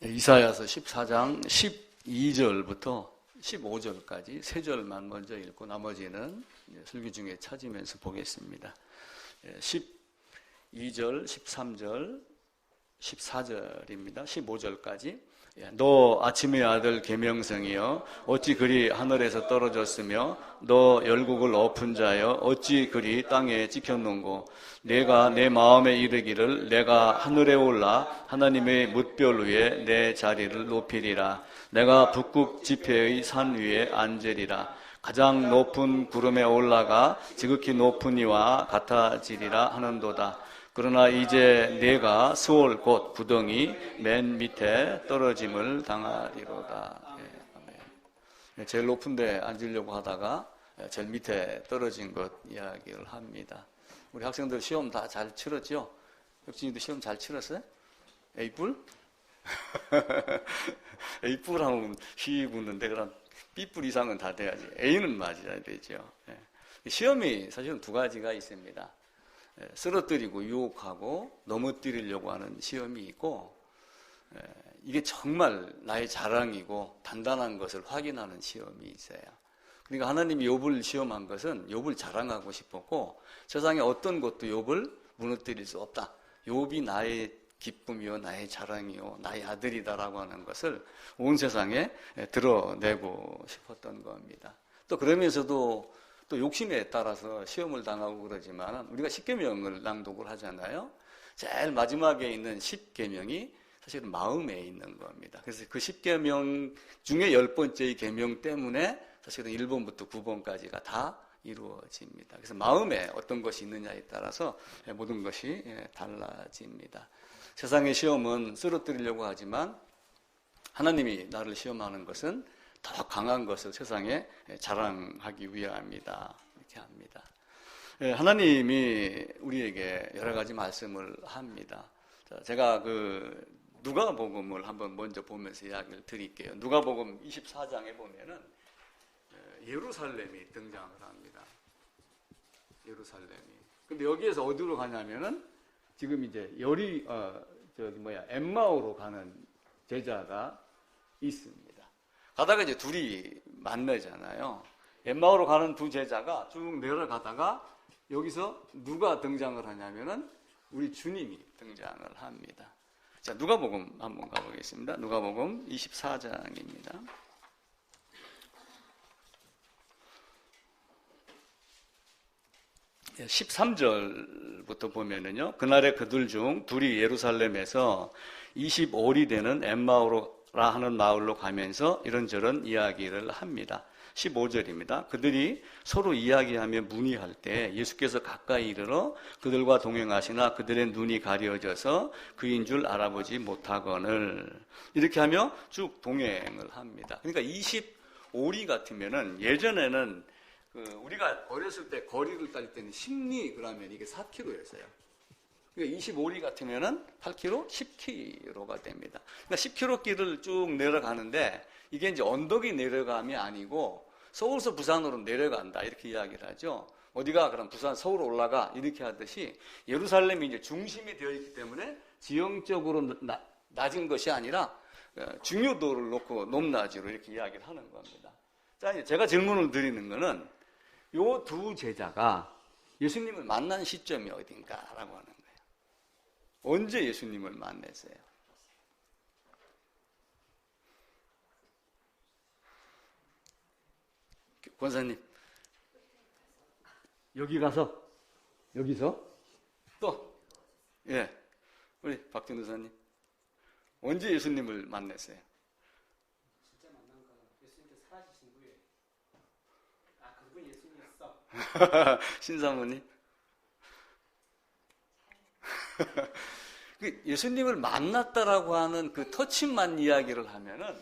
이사야서 14장 12절부터 15절까지 세 절만 먼저 읽고 나머지는 설교 중에 찾으면서 보겠습니다. 12절, 13절, 14절입니다. 15절까지. 너 아침의 아들 계명성이여 어찌 그리 하늘에서 떨어졌으며 너 열국을 엎은 자여 어찌 그리 땅에 찍혔는고 내가 내 마음에 이르기를 내가 하늘에 올라 하나님의 뭇별 위에 내 자리를 높이리라. 내가 북극 지폐의 산 위에 앉으리라. 가장 높은 구름에 올라가 지극히 높은 이와 같아지리라 하는도다. 그러나 이제 내가 스올 곧 구덩이 맨 밑에 떨어짐을 당하리로다. 아멘. 제일 높은 데 앉으려고 하다가 제일 밑에 떨어진 것 이야기를 합니다. 우리 학생들 시험 다 잘 치렀죠? 혁진이도 시험 잘 치렀어요? A뿔? A뿔 하면 휘 붙는데 그럼 B뿔 이상은 다 돼야지. A는 맞아야 되죠. 시험이 사실은 두 가지가 있습니다. 쓰러뜨리고 유혹하고 넘어뜨리려고 하는 시험이 있고, 이게 정말 나의 자랑이고 단단한 것을 확인하는 시험이 있어요. 그러니까 하나님이 욥을 시험한 것은 욥을 자랑하고 싶었고, 세상에 어떤 것도 욥을 무너뜨릴 수 없다. 욥이 나의 기쁨이요 나의 자랑이요 나의 아들이다라고 하는 것을 온 세상에 드러내고 싶었던 겁니다. 또 그러면서도 또 욕심에 따라서 시험을 당하고 그러지만 우리가 십계명을 낭독을 하잖아요. 제일 마지막에 있는 십계명이 사실은 마음에 있는 겁니다. 그래서 그 십계명 중에 10번째의 계명 때문에 사실은 1번부터 9번까지가 다 이루어집니다. 그래서 마음에 어떤 것이 있느냐에 따라서 모든 것이 달라집니다. 세상의 시험은 쓰러뜨리려고 하지만 하나님이 나를 시험하는 것은 더 강한 것을 세상에 자랑하기 위함이다. 이렇게 합니다. 하나님이 우리에게 여러 가지 말씀을 합니다. 제가 누가복음을 한번 먼저 보면서 이야기를 드릴게요. 누가복음 24장에 보면은 예루살렘이 등장을 합니다. 예루살렘이. 근데 여기에서 어디로 가냐면은 지금 이제 엠마오로 가는 제자가 있습니다. 가다가 이제 둘이 만나잖아요. 엠마오로 가는 두 제자가 쭉 내려가다가 여기서 누가 등장을 하냐면은 우리 주님이 등장을 합니다. 자, 누가복음 한번 가보겠습니다. 누가복음 24장입니다. 13절부터 보면은요, 그날에 그들 중 둘이 예루살렘에서 25리 되는 엠마오라 하는 마을로 가면서 이런저런 이야기를 합니다. 15절입니다. 그들이 서로 이야기하며 문의할 때 예수께서 가까이 이르러 그들과 동행하시나 그들의 눈이 가려져서 그인 줄 알아보지 못하거늘. 이렇게 하며 쭉 동행을 합니다. 그러니까 25리 같으면은 예전에는 우리가 어렸을 때 거리를 딸 때는 10리 그러면 이게 4km였어요. 그러니까 25리 같으면은 8km, 10km가 됩니다. 그러니까 10km 길을 쭉 내려가는데 이게 이제 언덕이 내려감이 아니고 서울서 부산으로 내려간다 이렇게 이야기를 하죠. 어디가 그럼 부산, 서울 올라가 이렇게 하듯이 예루살렘이 이제 중심이 되어 있기 때문에 지형적으로 낮은 것이 아니라 중요도를 놓고 높낮이로 이렇게 이야기를 하는 겁니다. 자, 이제 제가 질문을 드리는 거는 요 두 제자가 예수님을 만난 시점이 어딘가라고 하는 거예요. 언제 예수님을 만났어요? 권사님, 여기서 또, 우리 박준우사님, 언제 예수님을 만났어요? 진짜 만난 거 예수님께서 사라지신 후에, 그분 예수님이었어. 신사모님. 예수님을 만났다라고 하는 그 터치만 이야기를 하면은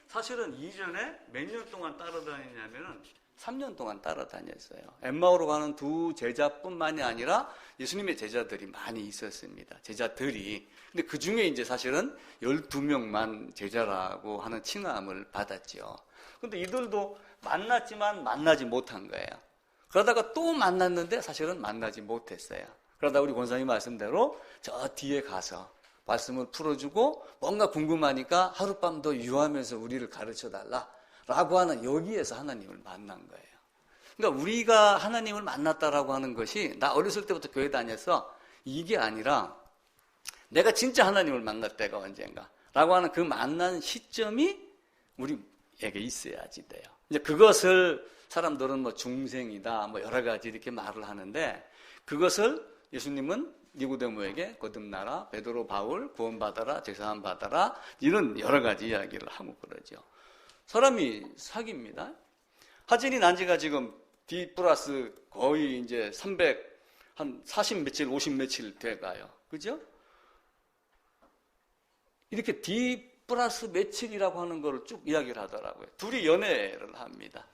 사실은 이전에 몇 년 동안 따라다니냐면은 3년 동안 따라다녔어요. 엠마오로 가는 두 제자뿐만이 아니라 예수님의 제자들이 많이 있었습니다. 제자들이. 근데 그 중에 이제 사실은 12명만 제자라고 하는 칭함을 받았죠. 근데 이들도 만났지만 만나지 못한 거예요. 그러다가 또 만났는데 사실은 만나지 못했어요. 그러다 우리 권사님 말씀대로 저 뒤에 가서 말씀을 풀어주고 뭔가 궁금하니까 하룻밤 더 유하면서 우리를 가르쳐달라라고 하는 여기에서 하나님을 만난 거예요. 그러니까 우리가 하나님을 만났다라고 하는 것이 나 어렸을 때부터 교회 다녀서 이게 아니라 내가 진짜 하나님을 만날 때가 언젠가 라고 하는 그 만난 시점이 우리에게 있어야지 돼요. 이제 그것을 사람들은 뭐 중생이다 뭐 여러 가지 이렇게 말을 하는데 그것을 예수님은 니고데모에게 거듭나라, 베드로, 바울, 구원받아라, 제사함 받아라 이런 여러 가지 이야기를 하고 그러죠. 사람이 사기입니다. 하진이 난 지가 지금 D 플러스 거의 이제 300, 한 40 며칠, 50 며칠 돼가요. 그죠? 이렇게 D 플러스 며칠이라고 하는 거를 쭉 이야기를 하더라고요. 둘이 연애를 합니다.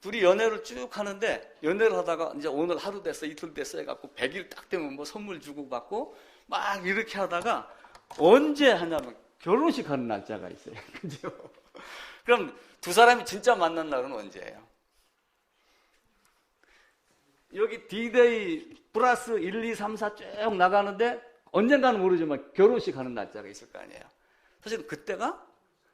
둘이 연애를 쭉 하는데 연애를 하다가 이제 오늘 하루 됐어, 이틀 됐어 해갖고 100일 딱 되면 뭐 선물 주고 받고 막 이렇게 하다가 언제 하냐면 결혼식 하는 날짜가 있어요. 그죠? 그럼 두 사람이 진짜 만난 날은 언제예요? 여기 D-Day 플러스 1, 2, 3, 4 쭉 나가는데 언젠가는 모르지만 결혼식 하는 날짜가 있을 거 아니에요. 사실 그때가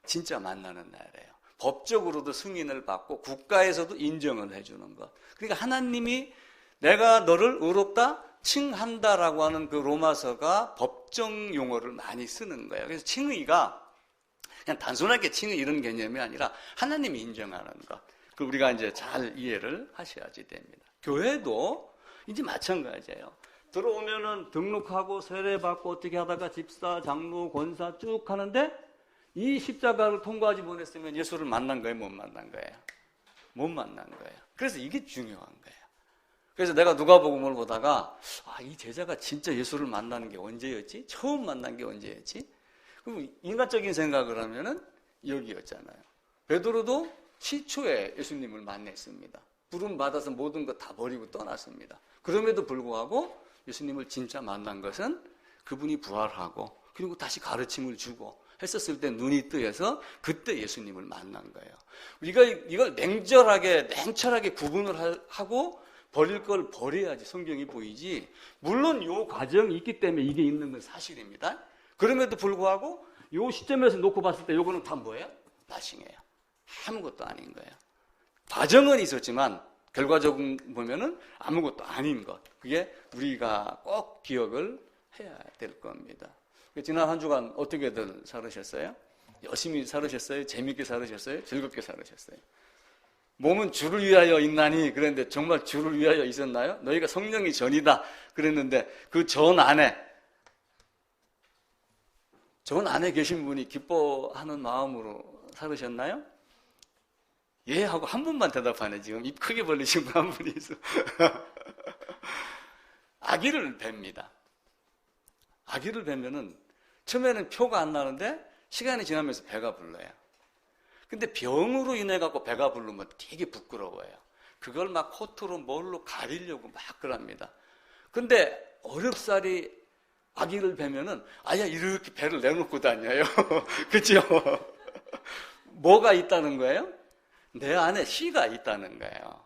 진짜 만나는 날이에요. 법적으로도 승인을 받고 국가에서도 인정을 해주는 것. 그러니까 하나님이 내가 너를 의롭다 칭한다라고 하는 그 로마서가 법정 용어를 많이 쓰는 거예요. 그래서 칭의가 그냥 단순하게 칭의 이런 개념이 아니라 하나님이 인정하는 것. 그 우리가 이제 잘 이해를 하셔야지 됩니다. 교회도 이제 마찬가지예요. 들어오면은 등록하고 세례받고 어떻게 하다가 집사, 장로, 권사 쭉 하는데 이 십자가를 통과하지 못했으면 예수를 만난 거예요? 못 만난 거예요? 못 만난 거예요. 그래서 이게 중요한 거예요. 그래서 내가 누가복음을 보다가 이 제자가 진짜 예수를 만나는 게 언제였지? 처음 만난 게 언제였지? 그럼 인간적인 생각을 하면은 여기였잖아요. 베드로도 시초에 예수님을 만났습니다. 부름 받아서 모든 것 다 버리고 떠났습니다. 그럼에도 불구하고 예수님을 진짜 만난 것은 그분이 부활하고 그리고 다시 가르침을 주고 했었을 때 눈이 뜨여서 그때 예수님을 만난 거예요. 우리가 이걸 냉철하게 구분을 하고 버릴 걸 버려야지 성경이 보이지. 물론 이 과정이 있기 때문에 이게 있는 건 사실입니다. 그럼에도 불구하고 이 시점에서 놓고 봤을 때 이거는 다 뭐예요? 나싱이에요. 아무것도 아닌 거예요. 과정은 있었지만 결과적으로 보면은 아무것도 아닌 것. 그게 우리가 꼭 기억을 해야 될 겁니다. 지난 한 주간 어떻게들 살으셨어요? 열심히 살으셨어요? 재밌게 살으셨어요? 즐겁게 살으셨어요? 몸은 주를 위하여 있나니 그랬는데 정말 주를 위하여 있었나요? 너희가 성령이 전이다 그랬는데 그 전 안에 계신 분이 기뻐하는 마음으로 살으셨나요? 예 하고 한 분만 대답하네. 지금 입 크게 벌리신 분 한 분이 있어. 아기를 뵙니다. 아기를 뵈면은 처음에는 표가 안 나는데 시간이 지나면서 배가 불러요. 근데 병으로 인해 갖고 배가 부르면 되게 부끄러워요. 그걸 막 코트로 뭘로 가리려고 막 그럽니다. 근데 어렵사리 아기를 뵈면은 아야 이렇게 배를 내놓고 다녀요. 그죠? 뭐가 있다는 거예요? 내 안에 씨가 있다는 거예요.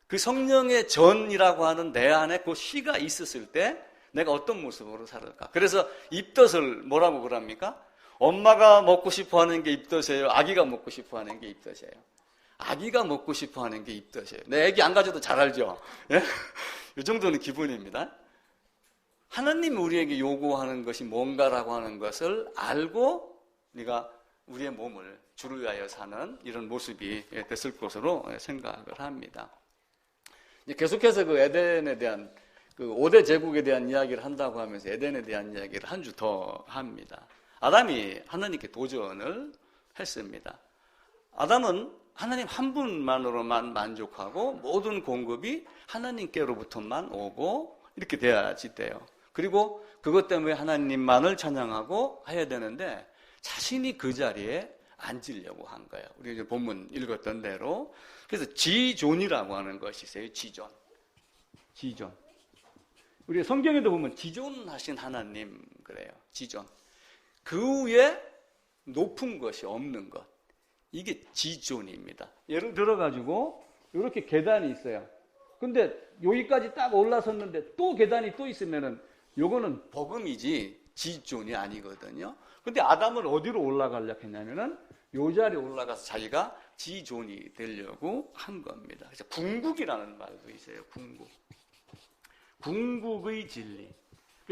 그 성령의 전이라고 하는 내 안에 그 씨가 있었을 때 내가 어떤 모습으로 살을까? 그래서 입덧을 뭐라고 그럽니까? 엄마가 먹고 싶어 하는 게 입덧이에요? 아기가 먹고 싶어 하는 게 입덧이에요? 아기가 먹고 싶어 하는 게 입덧이에요. 내 아기 안 가져도 잘 알죠? 예? 이 정도는 기본입니다. 하나님이 우리에게 요구하는 것이 뭔가라고 하는 것을 알고 우리가 우리의 몸을 주를 위하여 사는 이런 모습이 됐을 것으로 생각을 합니다. 계속해서 그 에덴에 대한 그 5대 제국에 대한 이야기를 한다고 하면서 에덴에 대한 이야기를 한 주 더 합니다. 아담이 하나님께 도전을 했습니다. 아담은 하나님 한 분만으로만 만족하고 모든 공급이 하나님께로부터만 오고 이렇게 돼야지 돼요. 그리고 그것 때문에 하나님만을 찬양하고 해야 되는데 자신이 그 자리에 앉으려고 한 거예요. 우리 이제 본문 읽었던 대로. 그래서 지존이라고 하는 것이 있어요. 지존. 우리 성경에도 보면 지존하신 하나님 그래요. 지존. 그 위에 높은 것이 없는 것. 이게 지존입니다. 예를 들어가지고 이렇게 계단이 있어요. 근데 여기까지 딱 올라섰는데 또 계단이 또 있으면은 요거는 복음이지 지존이 아니거든요. 근데 아담을 어디로 올라가려고 했냐면은 요 자리에 올라가서 자기가 지존이 되려고 한 겁니다. 그래서 궁극이라는 말도 있어요. 궁극. 궁극의 진리.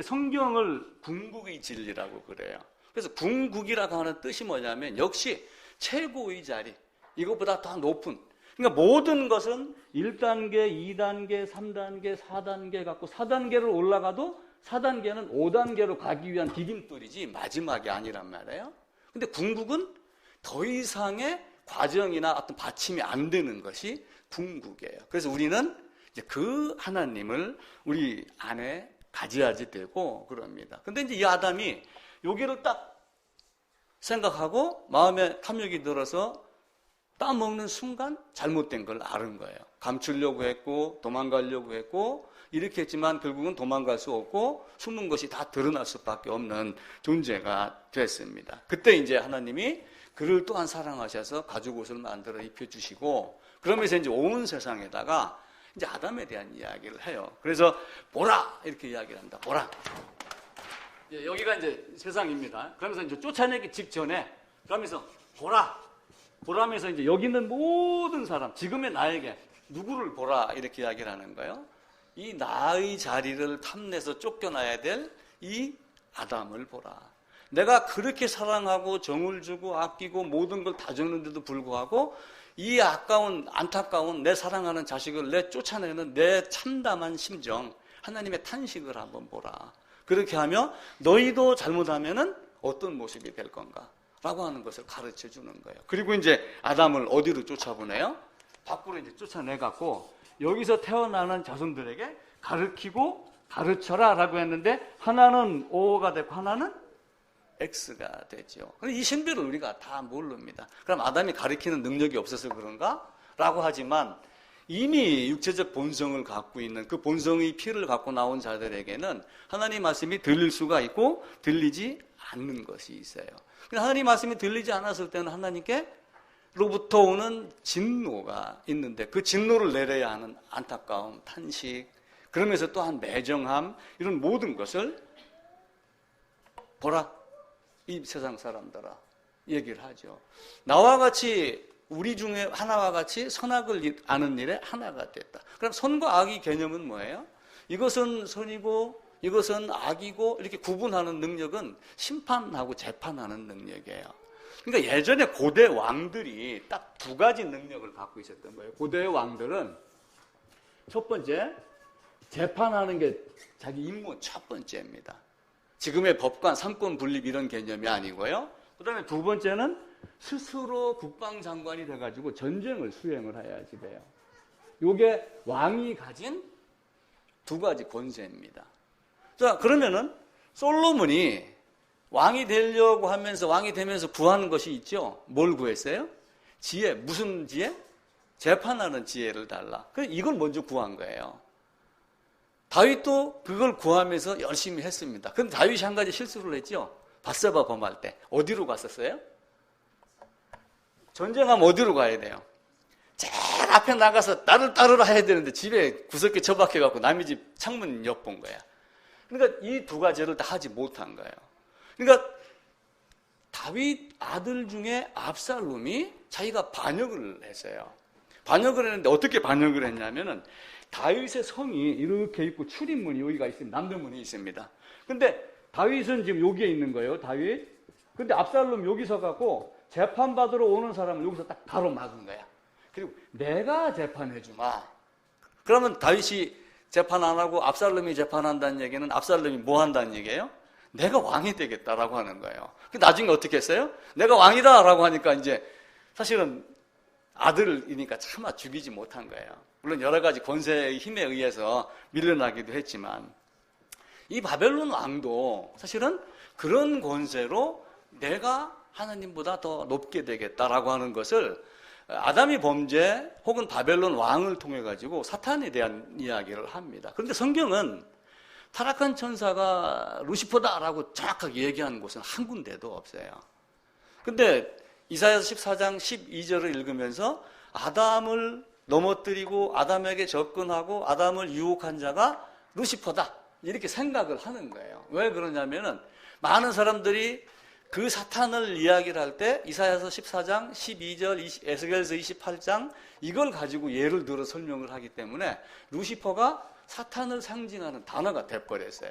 성경을 궁극의 진리라고 그래요. 그래서 궁극이라고 하는 뜻이 뭐냐면 역시 최고의 자리, 이것보다 더 높은, 그러니까 모든 것은 1단계, 2단계, 3단계, 4단계 갖고 4단계를 올라가도 4단계는 5단계로 가기 위한 디딤돌이지 마지막이 아니란 말이에요. 근데 궁극은 더 이상의 과정이나 어떤 받침이 안 되는 것이 궁극이에요. 그래서 우리는 이제 그 하나님을 우리 안에 가져야지 되고 그럽니다. 근데 이제 이 아담이 여기를 딱 생각하고 마음에 탐욕이 들어서 따먹는 순간 잘못된 걸 아는 거예요. 감추려고 했고 도망가려고 했고 이렇게 했지만 결국은 도망갈 수 없고 숨은 것이 다 드러날 수밖에 없는 존재가 됐습니다. 그때 이제 하나님이 그를 또한 사랑하셔서 가죽 옷을 만들어 입혀주시고 그러면서 이제 온 세상에다가 이제 아담에 대한 이야기를 해요. 그래서 보라 이렇게 이야기를 합니다. 보라. 여기가 이제 세상입니다. 그러면서 이제 쫓아내기 직전에 그러면서 보라면서 이제 여기 있는 모든 사람, 지금의 나에게 누구를 보라 이렇게 이야기를 하는 거예요. 이 나의 자리를 탐내서 쫓겨나야 될 이 아담을 보라. 내가 그렇게 사랑하고 정을 주고 아끼고 모든 걸 다 줬는데도 불구하고 이 아까운 안타까운 내 사랑하는 자식을 내 쫓아내는 내 참담한 심정, 하나님의 탄식을 한번 보라. 그렇게 하며 너희도 잘못하면은 어떤 모습이 될 건가? 라고 하는 것을 가르쳐 주는 거예요. 그리고 이제 아담을 어디로 쫓아보내요? 밖으로 이제 쫓아내갖고 여기서 태어나는 자손들에게 가르치고 가르쳐라 라고 했는데 하나는 O가 되고 하나는 X가 되죠. 이 신비를 우리가 다 모릅니다. 그럼 아담이 가르치는 능력이 없어서 그런가? 라고 하지만 이미 육체적 본성을 갖고 있는 그 본성의 피를 갖고 나온 자들에게는 하나님 말씀이 들릴 수가 있고 들리지 않는 것이 있어요. 하나님 말씀이 들리지 않았을 때는 하나님께로부터 오는 진노가 있는데 그 진노를 내려야 하는 안타까움, 탄식, 그러면서 또한 매정함, 이런 모든 것을 보라, 이 세상 사람들아 얘기를 하죠. 나와 같이 우리 중에 하나와 같이 선악을 아는 일에 하나가 됐다. 그럼 선과 악의 개념은 뭐예요? 이것은 선이고 이것은 악이고 이렇게 구분하는 능력은 심판하고 재판하는 능력이에요. 그러니까 예전에 고대 왕들이 딱 두 가지 능력을 갖고 있었던 거예요. 고대 왕들은 첫 번째, 재판하는 게 자기 임무 첫 번째입니다. 지금의 법관, 삼권 분립 이런 개념이 아니고요. 그 다음에 두 번째는 스스로 국방장관이 돼가지고 전쟁을 수행을 해야지 돼요. 이게 왕이 가진 두 가지 권세입니다. 자, 그러면은 솔로몬이 왕이 되려고 하면서 왕이 되면서 구하는 것이 있죠. 뭘 구했어요? 지혜. 무슨 지혜? 재판하는 지혜를 달라. 그래서 이걸 먼저 구한 거예요. 다윗도 그걸 구하면서 열심히 했습니다. 그런데 다윗이 한 가지 실수를 했죠. 밧세바 범할 때 어디로 갔었어요? 전쟁하면 어디로 가야 돼요? 제일 앞에 나가서 나를 따르라 해야 되는데 집에 구석에 처박혀갖고 남의 집 창문 옆 본 거야. 그러니까 이 두 가지를 다 하지 못한 거예요. 그러니까 다윗 아들 중에 압살롬이 자기가 반역을 했어요. 반역을 했는데 어떻게 반역을 했냐면은 다윗의 성이 이렇게 있고 출입문이 여기가 있습니다. 남대문이 있습니다. 근데 다윗은 지금 여기에 있는 거예요. 다윗. 근데 압살롬 여기서 갖고 재판받으러 오는 사람을 여기서 딱 가로막은 거야. 그리고 내가 재판해 주마. 그러면 다윗이 재판 안 하고 압살롬이 재판한다는 얘기는 압살롬이 뭐 한다는 얘기예요? 내가 왕이 되겠다라고 하는 거예요. 나중에 어떻게 했어요? 내가 왕이다라고 하니까 이제 사실은 아들이니까 차마 죽이지 못한 거예요. 물론 여러 가지 권세의 힘에 의해서 밀려나기도 했지만 이 바벨론 왕도 사실은 그런 권세로 내가 하나님보다 더 높게 되겠다라고 하는 것을 아담이 범죄 혹은 바벨론 왕을 통해 가지고 사탄에 대한 이야기를 합니다. 그런데 성경은 타락한 천사가 루시퍼다라고 정확하게 얘기하는 곳은 한 군데도 없어요. 근데 이사야서 14장 12절을 읽으면서 아담을 넘어뜨리고 아담에게 접근하고 아담을 유혹한 자가 루시퍼다 이렇게 생각을 하는 거예요. 왜 그러냐면은 많은 사람들이 그 사탄을 이야기를 할 때 이사야서 14장, 12절, 에스겔서 28장 이걸 가지고 예를 들어 설명을 하기 때문에 루시퍼가 사탄을 상징하는 단어가 돼버렸어요.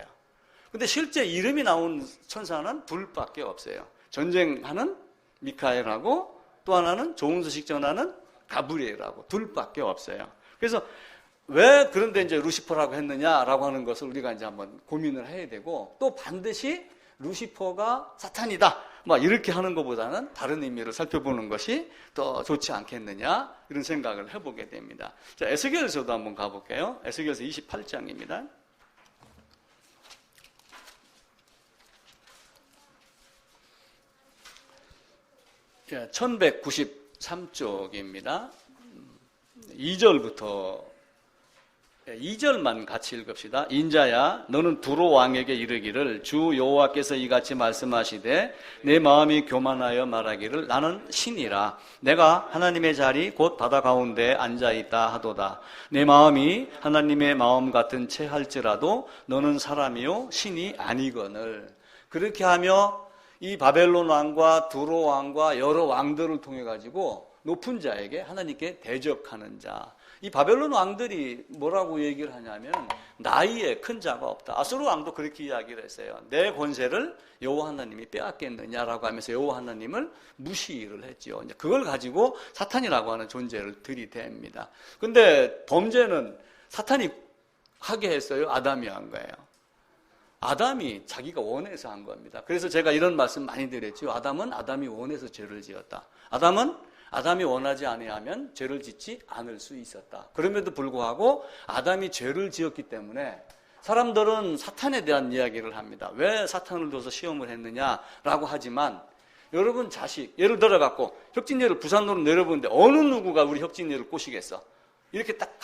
근데 실제 이름이 나온 천사는 둘밖에 없어요. 전쟁하는 미카엘하고 또 하나는 좋은 소식 전하는 가브리엘하고 둘밖에 없어요. 그래서 왜 그런데 이제 루시퍼라고 했느냐라고 하는 것을 우리가 이제 한번 고민을 해야 되고, 또 반드시 루시퍼가 사탄이다 막 이렇게 하는 것보다는 다른 의미를 살펴보는 것이 더 좋지 않겠느냐 이런 생각을 해보게 됩니다. 자, 에스겔서도 한번 가볼게요. 에스겔서 28장입니다. 1193쪽입니다. 2절만 같이 읽읍시다. 인자야, 너는 두로 왕에게 이르기를 주 여호와께서 이같이 말씀하시되 내 마음이 교만하여 말하기를 나는 신이라. 내가 하나님의 자리 곧 바다 가운데 앉아있다 하도다. 내 마음이 하나님의 마음 같은 채 할지라도 너는 사람이요 신이 아니거늘. 그렇게 하며 이 바벨론 왕과 두로 왕과 여러 왕들을 통해 가지고 높은 자에게 하나님께 대적하는 자. 이 바벨론 왕들이 뭐라고 얘기를 하냐면 나이에 큰 자가 없다. 아수르 왕도 그렇게 이야기를 했어요. 내 권세를 여호와 하나님이 빼앗겠느냐라고 하면서 여호와 하나님을 무시를 했지요. 이제 그걸 가지고 사탄이라고 하는 존재를 들이댑니다. 근데 범죄는 사탄이 하게 했어요? 아담이 한 거예요? 아담이 자기가 원해서 한 겁니다. 그래서 제가 이런 말씀 많이 드렸죠. 아담이 원해서 죄를 지었다. 아담이 원하지 아니하면 죄를 짓지 않을 수 있었다. 그럼에도 불구하고 아담이 죄를 지었기 때문에 사람들은 사탄에 대한 이야기를 합니다. 왜 사탄을 둬서 시험을 했느냐라고 하지만 여러분 자식, 예를 들어 갖고 혁진이를 부산으로 내려보는데 어느 누구가 우리 혁진이를 꼬시겠어? 이렇게 딱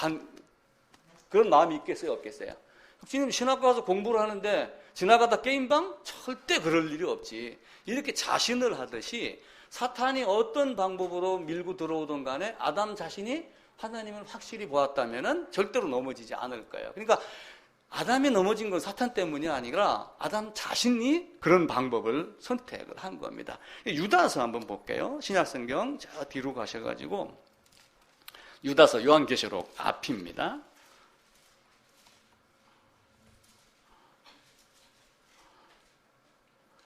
그런 마음이 있겠어요? 없겠어요? 혁진이는 신학교 가서 공부를 하는데 지나가다 게임방? 절대 그럴 일이 없지. 이렇게 자신을 하듯이 사탄이 어떤 방법으로 밀고 들어오든 간에 아담 자신이 하나님을 확실히 보았다면 절대로 넘어지지 않을 거예요. 그러니까 아담이 넘어진 건 사탄 때문이 아니라 아담 자신이 그런 방법을 선택을 한 겁니다. 유다서 한번 볼게요. 신약성경 저 뒤로 가셔가지고 유다서 요한계시록 앞입니다.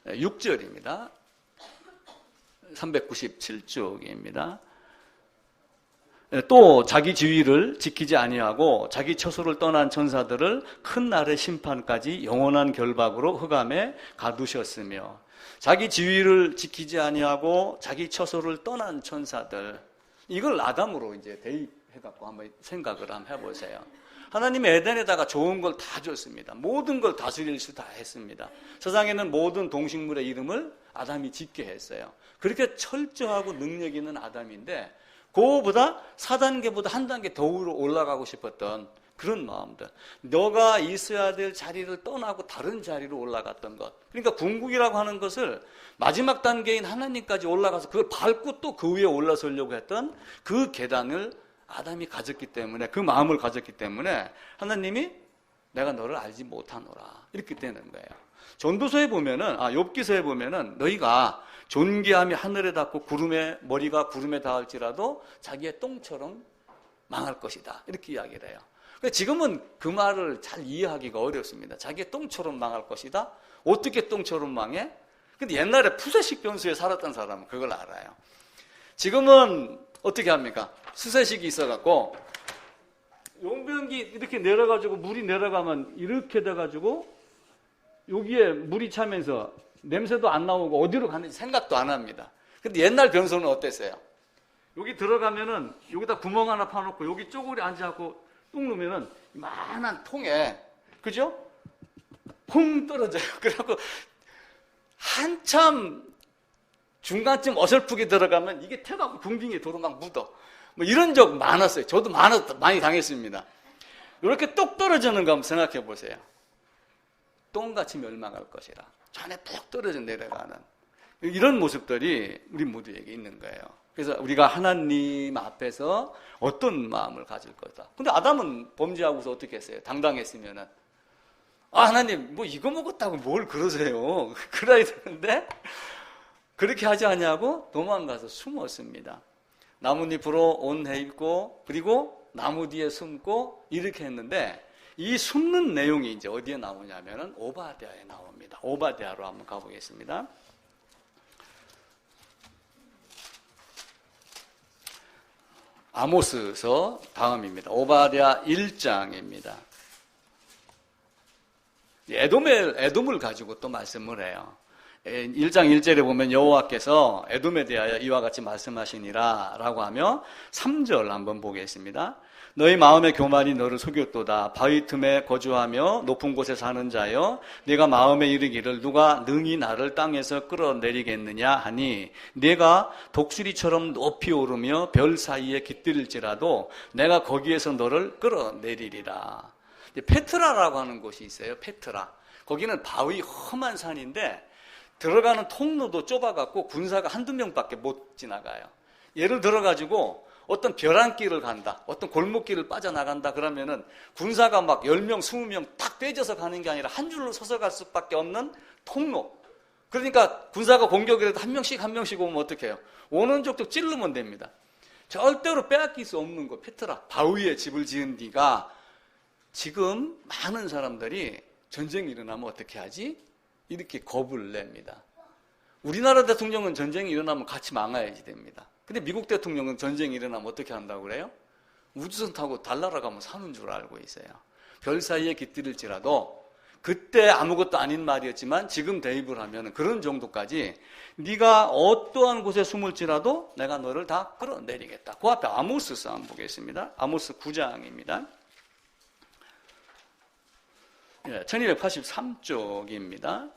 6절입니다. 397쪽입니다. 또 자기 지위를 지키지 아니하고 자기 처소를 떠난 천사들을 큰 날의 심판까지 영원한 결박으로 흑암에 가두셨으며, 자기 지위를 지키지 아니하고 자기 처소를 떠난 천사들, 이걸 아담으로 이제 대입해갖고 한번 생각을 한번 해보세요. 하나님이 에덴에다가 좋은 걸 다 줬습니다. 모든 걸 다스릴 수 다 했습니다. 세상에는 모든 동식물의 이름을 아담이 짓게 했어요. 그렇게 철저하고 능력 있는 아담인데 그거보다 4단계보다 한 단계 더 올라가고 싶었던 그런 마음들. 너가 있어야 될 자리를 떠나고 다른 자리로 올라갔던 것. 그러니까 궁극이라고 하는 것을 마지막 단계인 하나님까지 올라가서 그걸 밟고 또 그 위에 올라서려고 했던 그 계단을 아담이 가졌기 때문에, 그 마음을 가졌기 때문에 하나님이 내가 너를 알지 못하노라 이렇게 되는 거예요. 전도서에 보면은, 욥기서에 보면은 너희가 존귀함이 하늘에 닿고 머리가 구름에 닿을지라도 자기의 똥처럼 망할 것이다 이렇게 이야기를 해요. 지금은 그 말을 잘 이해하기가 어렵습니다. 자기의 똥처럼 망할 것이다? 어떻게 똥처럼 망해? 근데 옛날에 푸세식 변수에 살았던 사람은 그걸 알아요. 지금은 어떻게 합니까? 수세식이 있어갖고 용변기 이렇게 내려가지고 물이 내려가면 이렇게 돼가지고 여기에 물이 차면서 냄새도 안 나오고 어디로 가는지 생각도 안 합니다. 근데 옛날 변소는 어땠어요? 여기 들어가면은 여기다 구멍 하나 파놓고 여기 쪼그리 앉아갖고 뚝 누면은 이만한 통에, 그죠? 퐁 떨어져요. 그래갖고 한참 중간쯤 어설프게 들어가면 이게 태갖고 궁둥이에 도로 막 묻어. 뭐 이런 적 많았어요. 저도 많이 당했습니다. 이렇게 똑 떨어지는 거 한번 생각해 보세요. 똥같이 멸망할 것이라. 전에 푹 떨어져 내려가는 이런 모습들이 우리 모두에게 있는 거예요. 그래서 우리가 하나님 앞에서 어떤 마음을 가질 거다. 근데 아담은 범죄하고서 어떻게 했어요? 당당했으면은 하나님 뭐 이거 먹었다고 뭘 그러세요? 그래야 되는데 그렇게 하지 않냐고 도망가서 숨었습니다. 나뭇잎으로 옷 해입고 그리고 나무 뒤에 숨고 이렇게 했는데 이 숨는 내용이 이제 어디에 나오냐면은 오바댜에 나옵니다. 오바댜로 한번 가보겠습니다. 아모스서 다음입니다. 오바댜 1장입니다. 에돔을 가지고 또 말씀을 해요. 1장 1절에 보면 여호와께서 에돔에 대하여 이와 같이 말씀하시니라 라고 하며 3절 한번 보겠습니다. 너희 마음의 교만이 너를 속였도다. 바위 틈에 거주하며 높은 곳에 사는 자여, 네가 마음에 이르기를 누가 능히 나를 땅에서 끌어내리겠느냐 하니 네가 독수리처럼 높이 오르며 별 사이에 깃들일지라도 내가 거기에서 너를 끌어내리리라. 페트라라고 하는 곳이 있어요. 페트라. 거기는 바위 험한 산인데 들어가는 통로도 좁아갖고 군사가 한두 명밖에 못 지나가요. 예를 들어가지고 어떤 벼랑길을 간다, 어떤 골목길을 빠져나간다 그러면은 군사가 막 10명, 20명 딱 떼져서 가는 게 아니라 한 줄로 서서 갈 수밖에 없는 통로. 그러니까 군사가 공격을 해도 한 명씩 오면 어떻게 해요? 오는 쪽도 찌르면 됩니다. 절대로 빼앗길 수 없는 거. 페트라, 바위에 집을 지은 네가 지금 많은 사람들이 전쟁이 일어나면 어떻게 하지? 이렇게 겁을 냅니다. 우리나라 대통령은 전쟁이 일어나면 같이 망해야지 됩니다. 근데 미국 대통령은 전쟁이 일어나면 어떻게 한다고 그래요? 우주선 타고 달나라 가면 사는 줄 알고 있어요. 별 사이에 깃들일지라도 그때 아무것도 아닌 말이었지만 지금 대입을 하면 그런 정도까지 네가 어떠한 곳에 숨을지라도 내가 너를 다 끌어내리겠다. 그 앞에 아모스서 한번 보겠습니다. 아모스 9장입니다. 1283쪽입니다.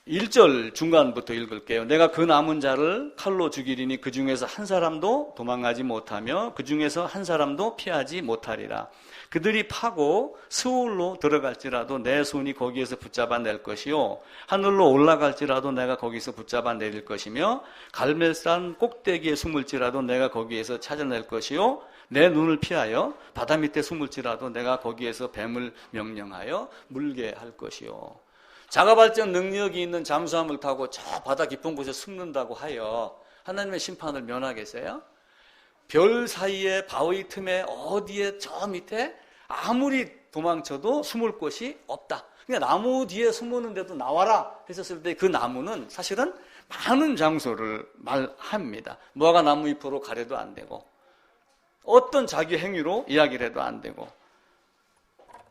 1절 중간부터 읽을게요. 내가 그 남은 자를 칼로 죽이리니 그 중에서 한 사람도 도망가지 못하며 그 중에서 한 사람도 피하지 못하리라. 그들이 파고 스울로 들어갈지라도 내 손이 거기에서 붙잡아 낼 것이요 하늘로 올라갈지라도 내가 거기서 붙잡아 내릴 것이며 갈멜산 꼭대기에 숨을지라도 내가 거기에서 찾아낼 것이요 내 눈을 피하여 바다 밑에 숨을지라도 내가 거기에서 뱀을 명령하여 물게 할 것이요. 자가발전 능력이 있는 잠수함을 타고 저 바다 깊은 곳에 숨는다고 하여 하나님의 심판을 면하겠어요? 별 사이에 바위 틈에 어디에 저 밑에 아무리 도망쳐도 숨을 곳이 없다. 그러니까 나무 뒤에 숨었는데도 나와라 했었을 때 그 나무는 사실은 많은 장소를 말합니다. 무화과 나무 잎으로 가려도 안 되고 어떤 자기 행위로 이야기를 해도 안 되고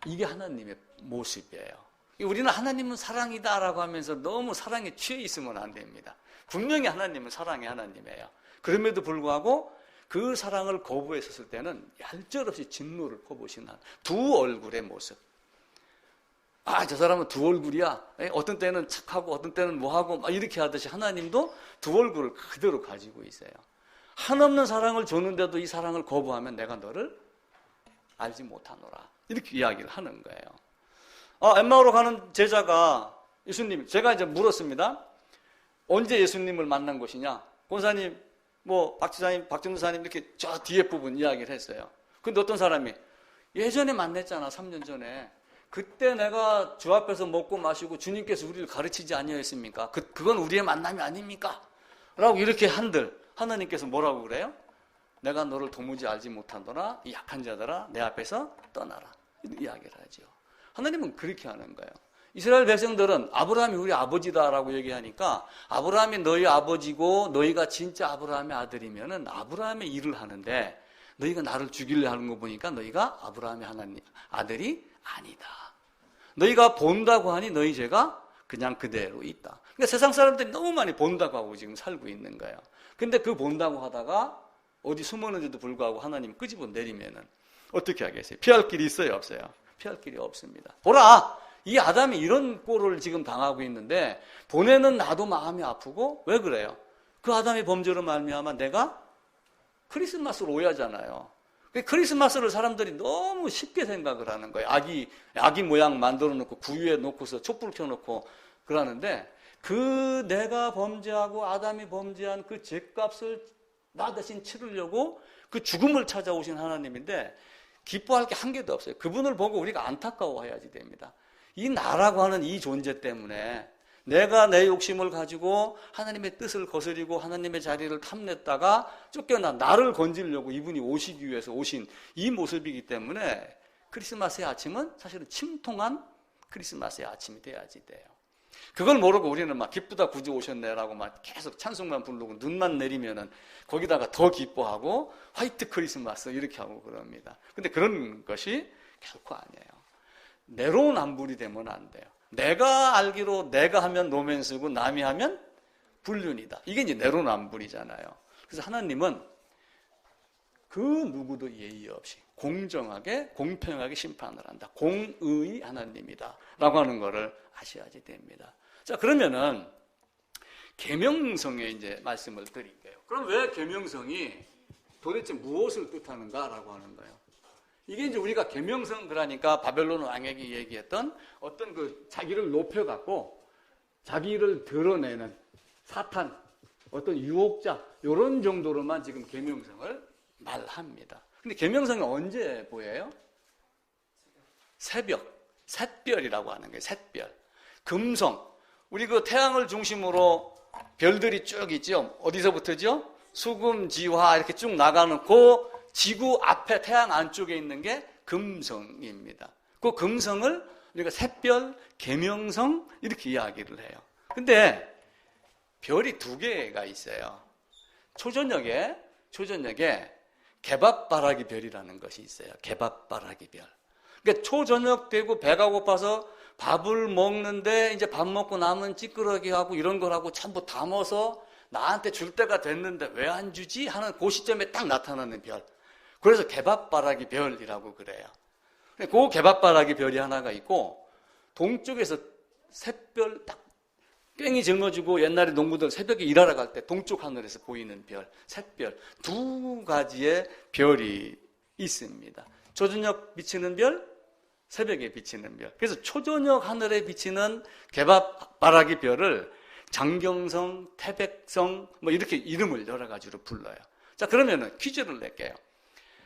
이게 하나님의 모습이에요. 우리는 하나님은 사랑이다라고 하면서 너무 사랑에 취해 있으면 안 됩니다. 분명히 하나님은 사랑의 하나님이에요. 그럼에도 불구하고 그 사랑을 거부했었을 때는 얄짤없이 진노를 퍼부으시는 두 얼굴의 모습. 저 사람은 두 얼굴이야. 어떤 때는 착하고 어떤 때는 뭐하고 막 이렇게 하듯이 하나님도 두 얼굴을 그대로 가지고 있어요. 한없는 사랑을 줬는데도 이 사랑을 거부하면 내가 너를 알지 못하노라. 이렇게 이야기를 하는 거예요. 엠마오로 가는 제자가 예수님, 제가 이제 물었습니다. 언제 예수님을 만난 것이냐? 권사님, 박지사님, 박정사님 이렇게 저 뒤에 부분 이야기를 했어요. 근데 어떤 사람이 예전에 만났잖아, 3년 전에. 그때 내가 주 앞에서 먹고 마시고 주님께서 우리를 가르치지 아니하였습니까? 그건 우리의 만남이 아닙니까? 라고 이렇게 한들 하나님께서 뭐라고 그래요? 내가 너를 도무지 알지 못하더라, 이 약한 자들아, 내 앞에서 떠나라. 이렇게 이야기를 하죠. 하나님은 그렇게 하는 거예요. 이스라엘 백성들은 아브라함이 우리 아버지다라고 얘기하니까 아브라함이 너희 아버지고 너희가 진짜 아브라함의 아들이면은 아브라함의 일을 하는데 너희가 나를 죽이려 하는 거 보니까 너희가 아브라함의 하나님 아들이 아니다. 너희가 본다고 하니 너희 죄가 그냥 그대로 있다. 그러니까 세상 사람들이 너무 많이 본다고 하고 지금 살고 있는 거예요. 근데 그 본다고 하다가 어디 숨었는데도 불구하고 하나님 끄집어 내리면은 어떻게 하겠어요? 피할 길이 있어요, 없어요? 피할 길이 없습니다. 보라! 이 아담이 이런 꼴을 지금 당하고 있는데 보내는 나도 마음이 아프고 왜 그래요? 그 아담의 범죄로 말미암아 내가 크리스마스를 오해하잖아요. 크리스마스를 사람들이 너무 쉽게 생각을 하는 거예요. 아기 모양 만들어 놓고 구유에 놓고서 촛불 켜놓고 그러는데 그 내가 범죄하고 아담이 범죄한 그 죄값을 나 대신 치르려고 그 죽음을 찾아오신 하나님인데 기뻐할 게 한 개도 없어요. 그분을 보고 우리가 안타까워해야지 됩니다. 이 나라고 하는 이 존재 때문에 내가 내 욕심을 가지고 하나님의 뜻을 거스리고 하나님의 자리를 탐냈다가 쫓겨나 나를 건지려고 이분이 오시기 위해서 오신 이 모습이기 때문에 크리스마스의 아침은 사실은 침통한 크리스마스의 아침이 돼야지 돼요. 그걸 모르고 우리는 막 기쁘다 구주 오셨네라고 막 계속 찬송만 부르고 눈만 내리면은 거기다가 더 기뻐하고 화이트 크리스마스 이렇게 하고 그럽니다. 근데 그런 것이 결코 아니에요. 내로남불이 되면 안 돼요. 내가 알기로 내가 하면 로맨스고 남이 하면 불륜이다. 이게 이제 내로남불이잖아요. 그래서 하나님은 그 누구도 예의 없이 공정하게 공평하게 심판을 한다. 공의의 하나님이다 라고 하는 거를 아셔야지 됩니다. 자, 그러면은 계명성에 이제 말씀을 드릴게요. 그럼 왜 계명성이 도대체 무엇을 뜻하는가라고 하는 거예요. 이게 이제 우리가 계명성 그러니까 바벨론 왕에게 얘기했던 어떤 그 자기를 높여갖고 자기를 드러내는 사탄, 어떤 유혹자 이런 정도로만 지금 계명성을 말합니다. 근데 계명성이 언제 보여요? 새벽, 샛별이라고 하는 거예요. 샛별, 금성. 우리 그 태양을 중심으로 별들이 쭉 있죠. 어디서부터죠? 수금, 지화 이렇게 쭉 나가는 그 지구 앞에 태양 안쪽에 있는 게 금성입니다. 그 금성을 우리가 샛별, 계명성 이렇게 이야기를 해요. 근데 별이 두 개가 있어요. 초저녁에 개밥바라기 별이라는 것이 있어요. 개밥바라기 별. 그러니까 초저녁 되고 배가 고파서 밥을 먹는데 이제 밥 먹고 남은 찌끄러기하고 이런 거라고 전부 담아서 나한테 줄 때가 됐는데 왜 안 주지? 하는 그 시점에 딱 나타나는 별. 그래서 개밥바라기 별이라고 그래요. 그 개밥바라기 별이 하나가 있고 동쪽에서 샛별 딱 꽹이 짊어지고 옛날에 농부들 새벽에 일하러 갈 때 동쪽 하늘에서 보이는 별, 샛별 두 가지의 별이 있습니다. 초저녁 비치는 별, 새벽에 비치는 별. 그래서 초저녁 하늘에 비치는 개밥바라기 별을 장경성, 태백성 뭐 이렇게 이름을 여러 가지로 불러요. 자, 그러면은 퀴즈를 낼게요.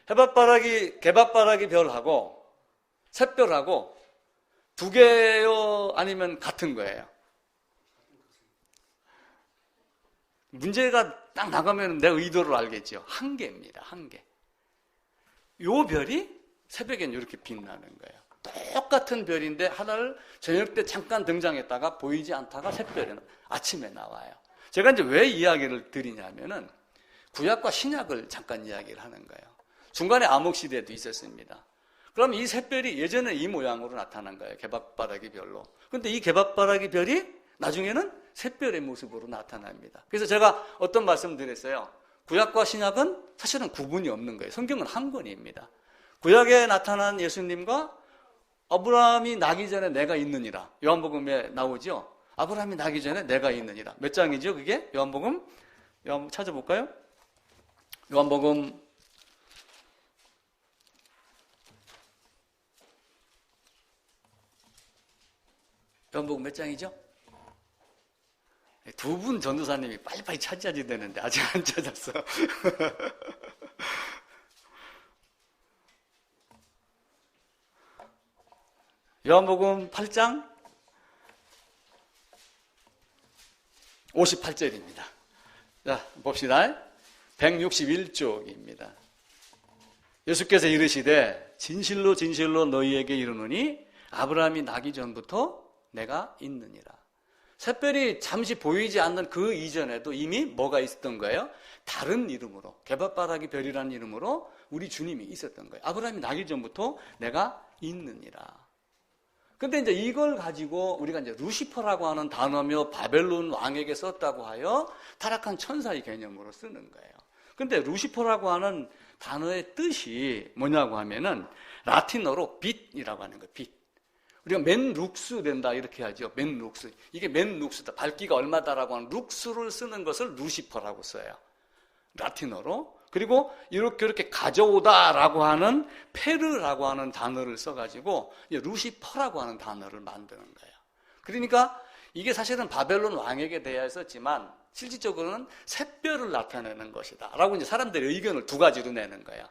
개밥바라기 별하고 샛별하고 두 개요? 아니면 같은 거예요? 문제가 딱 나가면 내 의도를 알겠죠. 한 개입니다. 한 개. 요 별이 새벽엔 이렇게 빛나는 거예요. 똑같은 별인데 하나를 저녁 때 잠깐 등장했다가 보이지 않다가 샛별은 아침에 나와요. 제가 이제 왜 이야기를 드리냐면은 구약과 신약을 잠깐 이야기를 하는 거예요. 중간에 암흑시대도 있었습니다. 그럼 이 샛별이 예전에 이 모양으로 나타난 거예요. 개밥바라기 별로. 근데 이 개밥바라기 별이 나중에는 샛별의 모습으로 나타납니다. 그래서 제가 어떤 말씀 드렸어요. 구약과 신약은 사실은 구분이 없는 거예요. 성경은 한 권입니다. 구약에 나타난 예수님과 아브라함이 나기 전에 내가 있느니라. 요한복음에 나오죠. 아브라함이 나기 전에 내가 있느니라. 몇 장이죠 그게? 요한복음 찾아볼까요? 요한복음 몇 장이죠? 두 분 전도사님이 빨리빨리 찾아야 되는데 아직 안 찾았어. 요한복음 8장 58절입니다. 자, 봅시다. 161쪽입니다. 예수께서 이르시되 진실로 진실로 너희에게 이르노니 아브라함이 나기 전부터 내가 있느니라. 샛별이 잠시 보이지 않는 그 이전에도 이미 뭐가 있었던 거예요? 다른 이름으로, 개밥바라기 별이라는 이름으로 우리 주님이 있었던 거예요. 아브라함이 나기 전부터 내가 있느니라. 근데 이제 이걸 가지고 우리가 이제 루시퍼라고 하는 단어며 바벨론 왕에게 썼다고 하여 타락한 천사의 개념으로 쓰는 거예요. 근데 루시퍼라고 하는 단어의 뜻이 뭐냐고 하면은 라틴어로 빛이라고 하는 거예요. 빛. 우리가 맨 룩스 된다 이렇게 하죠. 맨 룩스. 이게 맨 룩스다. 밝기가 얼마다라고 하는 룩스를 쓰는 것을 루시퍼라고 써요. 라틴어로. 그리고 이렇게 가져오다라고 하는 페르라고 하는 단어를 써가지고 루시퍼라고 하는 단어를 만드는 거예요. 그러니까 이게 사실은 바벨론 왕에게 대하여 썼지만 실질적으로는 샛별을 나타내는 것이다 라고 이제 사람들의 의견을 두 가지로 내는 거예요.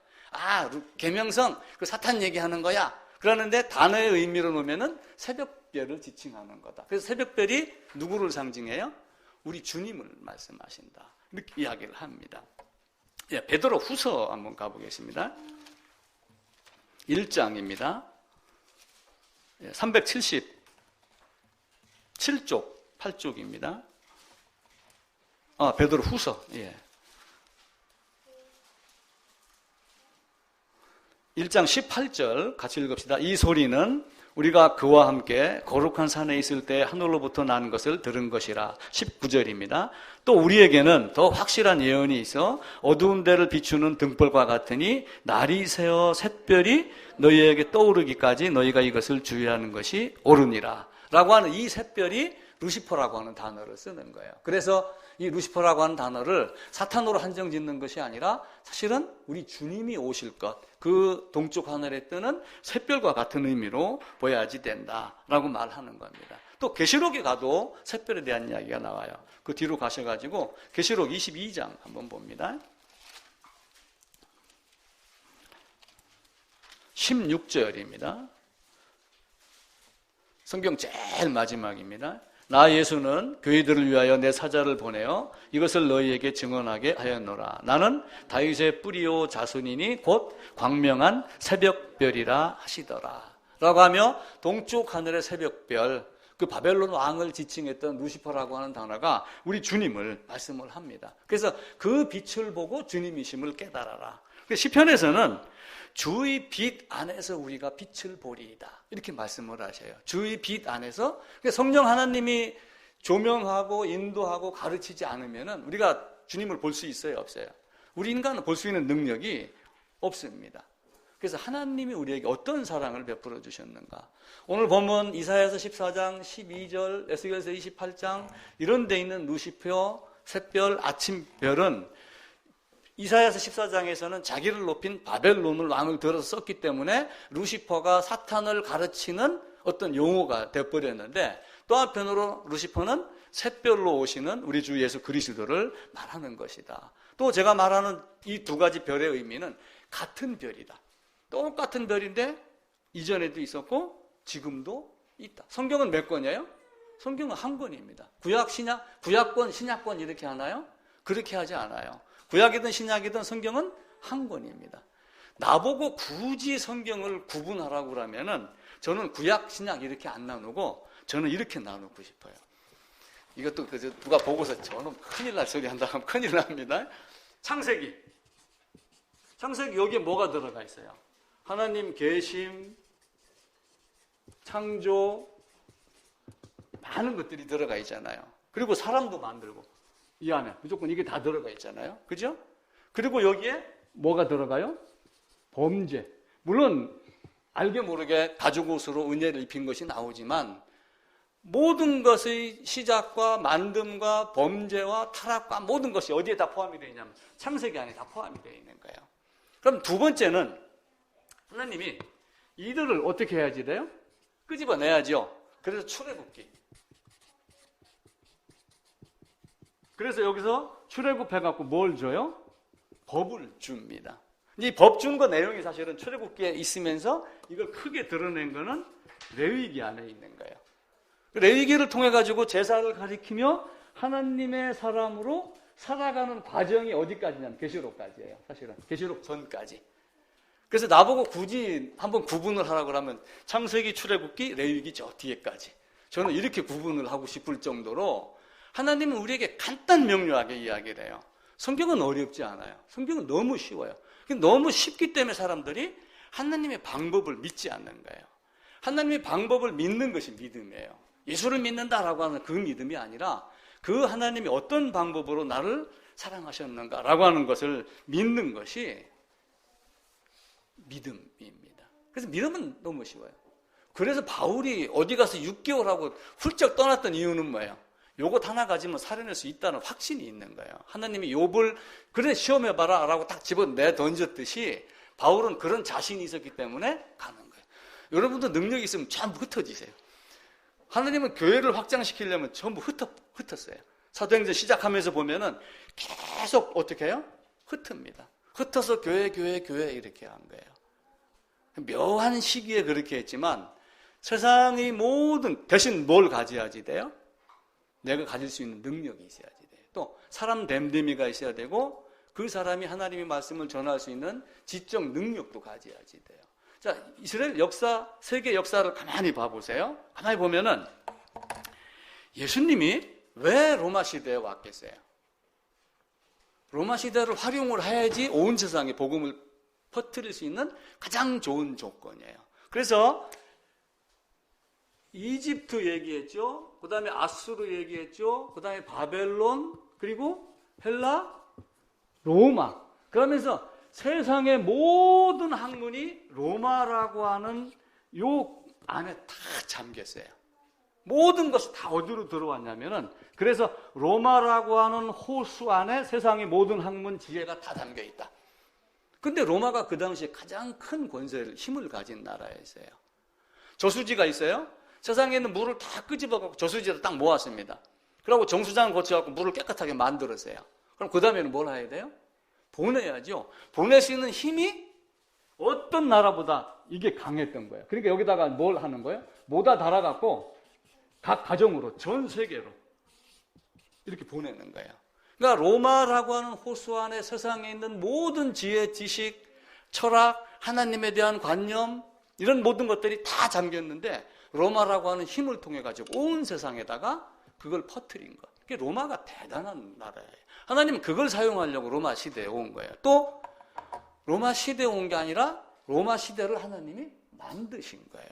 계명성, 그 사탄 얘기하는 거야. 그러는데 단어의 의미로 놓으면은 새벽별을 지칭하는 거다. 그래서 새벽별이 누구를 상징해요? 우리 주님을 말씀하신다. 이렇게 이야기를 합니다. 예, 베드로 후서 한번 가보겠습니다. 1장입니다. 377쪽, 8쪽입니다. 베드로 후서. 예. 1장 18절 같이 읽읍시다. 이 소리는 우리가 그와 함께 거룩한 산에 있을 때 하늘로부터 난 것을 들은 것이라. 19절입니다. 또 우리에게는 더 확실한 예언이 있어 어두운 데를 비추는 등불과 같으니 날이 새어 샛별이 너희에게 떠오르기까지 너희가 이것을 주의하는 것이 옳으니라. 라고 하는 이 샛별이 루시퍼라고 하는 단어를 쓰는 거예요. 그래서 이 루시퍼라고 하는 단어를 사탄으로 한정 짓는 것이 아니라 사실은 우리 주님이 오실 것, 그 동쪽 하늘에 뜨는 샛별과 같은 의미로 보여야지 된다라고 말하는 겁니다. 또 계시록에 가도 샛별에 대한 이야기가 나와요. 그 뒤로 가셔가지고 계시록 22장 한번 봅니다. 16절입니다. 성경 제일 마지막입니다. 나 예수는 교회들을 위하여 내 사자를 보내어 이것을 너희에게 증언하게 하였노라. 나는 다윗의 뿌리요 자손이니 곧 광명한 새벽별이라 하시더라. 라고 하며 동쪽 하늘의 새벽별, 그 바벨론 왕을 지칭했던 루시퍼라고 하는 단어가 우리 주님을 말씀을 합니다. 그래서 그 빛을 보고 주님이심을 깨달아라. 시편에서는 주의 빛 안에서 우리가 빛을 보리이다. 이렇게 말씀을 하셔요. 주의 빛 안에서. 성령 하나님이 조명하고 인도하고 가르치지 않으면 우리가 주님을 볼 수 있어요? 없어요? 우리 인간은 볼 수 있는 능력이 없습니다. 그래서 하나님이 우리에게 어떤 사랑을 베풀어 주셨는가. 오늘 보면 이사야서 14장 12절, 에스겔서 28장 이런 데 있는 루시퍼, 샛별, 아침별은 이사야서 14장에서는 자기를 높인 바벨론을 왕을 들어서 썼기 때문에 루시퍼가 사탄을 가르치는 어떤 용어가 되어버렸는데, 또 한편으로 루시퍼는 샛별로 오시는 우리 주 예수 그리스도를 말하는 것이다. 또 제가 말하는 이 두 가지 별의 의미는 같은 별이다. 똑같은 별인데 이전에도 있었고 지금도 있다. 성경은 몇 권이에요? 성경은 한 권입니다. 구약, 신약, 구약권, 신약권 이렇게 하나요? 그렇게 하지 않아요. 구약이든 신약이든 성경은 한 권입니다. 나보고 굳이 성경을 구분하라고 그러면은 저는 구약, 신약 이렇게 안 나누고 저는 이렇게 나누고 싶어요. 이것도 누가 보고서 저는 큰일 날 소리 한다 하면 큰일 납니다. 창세기 여기에 뭐가 들어가 있어요? 하나님 계심, 창조, 많은 것들이 들어가 있잖아요. 그리고 사람도 만들고 이 안에 무조건 이게 다 들어가 있잖아요. 그죠? 그리고 여기에 뭐가 들어가요? 범죄. 물론 알게 모르게 가죽옷으로 은혜를 입힌 것이 나오지만 모든 것의 시작과 만듦과 범죄와 타락과 모든 것이 어디에 다 포함이 되어 있냐면 창세기 안에 다 포함이 되어 있는 거예요. 그럼 두 번째는 하나님이 이들을 어떻게 해야지 돼요? 끄집어내야죠. 그래서 출애굽기. 그래서 여기서 출애굽해갖고 뭘 줘요? 법을 줍니다. 이 법 준 거 내용이 사실은 출애굽기에 있으면서 이걸 크게 드러낸 거는 레위기 안에 있는 거예요. 레위기를 통해 가지고 제사를 가리키며 하나님의 사람으로 살아가는 과정이 어디까지냐면 계시록까지예요. 사실은 계시록 전까지. 그래서 나보고 굳이 한번 구분을 하라고 하면 창세기, 출애굽기, 레위기 저 뒤에까지. 저는 이렇게 구분을 하고 싶을 정도로 하나님은 우리에게 간단 명료하게 이야기를 해요. 성경은 어렵지 않아요. 성경은 너무 쉬워요. 너무 쉽기 때문에 사람들이 하나님의 방법을 믿지 않는 거예요. 하나님의 방법을 믿는 것이 믿음이에요. 예수를 믿는다라고 하는 그 믿음이 아니라 그 하나님이 어떤 방법으로 나를 사랑하셨는가라고 하는 것을 믿는 것이 믿음입니다. 그래서 믿음은 너무 쉬워요. 그래서 바울이 어디 가서 6개월하고 훌쩍 떠났던 이유는 뭐예요? 요것 하나 가지면 살아낼 수 있다는 확신이 있는 거예요. 하나님이 욥을 그래 시험해봐라 라고 딱 집어내 던졌듯이 바울은 그런 자신이 있었기 때문에 가는 거예요. 여러분도 능력이 있으면 전부 흩어지세요. 하나님은 교회를 확장시키려면 전부 흩었어요. 사도행전 시작하면서 보면은 계속 어떻게 해요? 흩습니다. 흩어서 교회 이렇게 한 거예요. 묘한 시기에 그렇게 했지만 세상의 모든 대신 뭘 가져야지 돼요? 내가 가질 수 있는 능력이 있어야지 돼요. 또 사람 됨됨이가 있어야 되고 그 사람이 하나님의 말씀을 전할 수 있는 지적 능력도 가져야지 돼요. 자, 이스라엘 역사, 세계 역사를 가만히 봐보세요. 가만히 보면은 예수님이 왜 로마 시대에 왔겠어요? 로마 시대를 활용을 해야지 온 세상에 복음을 퍼뜨릴 수 있는 가장 좋은 조건이에요. 그래서 이집트 얘기했죠. 그 다음에 아수르 얘기했죠. 그 다음에 바벨론, 그리고 헬라, 로마. 그러면서 세상의 모든 학문이 로마라고 하는 요 안에 다 잠겼어요. 모든 것이 다 어디로 들어왔냐면은, 그래서 로마라고 하는 호수 안에 세상의 모든 학문 지혜가 다 담겨 있다. 근데 로마가 그 당시에 가장 큰 권세를, 힘을 가진 나라였어요. 저수지가 있어요. 세상에 있는 물을 다 끄집어갖고 저수지에다 딱 모았습니다. 그리고 정수장을 거쳐갖고 물을 깨끗하게 만들었어요. 그럼 그 다음에는 뭘 해야 돼요? 보내야죠. 보낼 수 있는 힘이 어떤 나라보다 이게 강했던 거예요. 그러니까 여기다가 뭘 하는 거예요? 모다 달아갖고 각 가정으로 전 세계로 이렇게 보내는 거예요. 그러니까 로마라고 하는 호수 안에 세상에 있는 모든 지혜, 지식, 철학, 하나님에 대한 관념 이런 모든 것들이 다 잠겼는데 로마라고 하는 힘을 통해 가지고 온 세상에다가 그걸 퍼뜨린 것. 그게 로마가 대단한 나라예요. 하나님은 그걸 사용하려고 로마 시대에 온 거예요. 또 로마 시대에 온 게 아니라 로마 시대를 하나님이 만드신 거예요.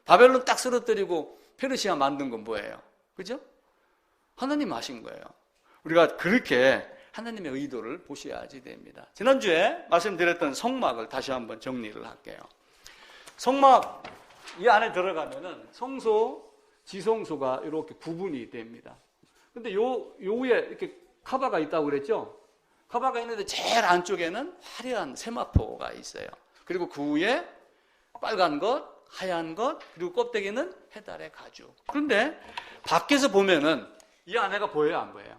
바벨론 딱 쓰러뜨리고 페르시아 만든 건 뭐예요? 그죠? 하나님 하신 거예요. 우리가 그렇게 하나님의 의도를 보셔야지 됩니다. 지난주에 말씀드렸던 성막을 다시 한번 정리를 할게요. 성막 이 안에 들어가면은 성소, 지성소가 이렇게 구분이 됩니다. 근데 요 위에 이렇게 카바가 있다고 그랬죠? 카바가 있는데 제일 안쪽에는 화려한 세마포가 있어요. 그리고 그 위에 빨간 것, 하얀 것, 그리고 껍데기는 해달의 가죽. 그런데 밖에서 보면은 이 안에가 보여요, 안 보여요?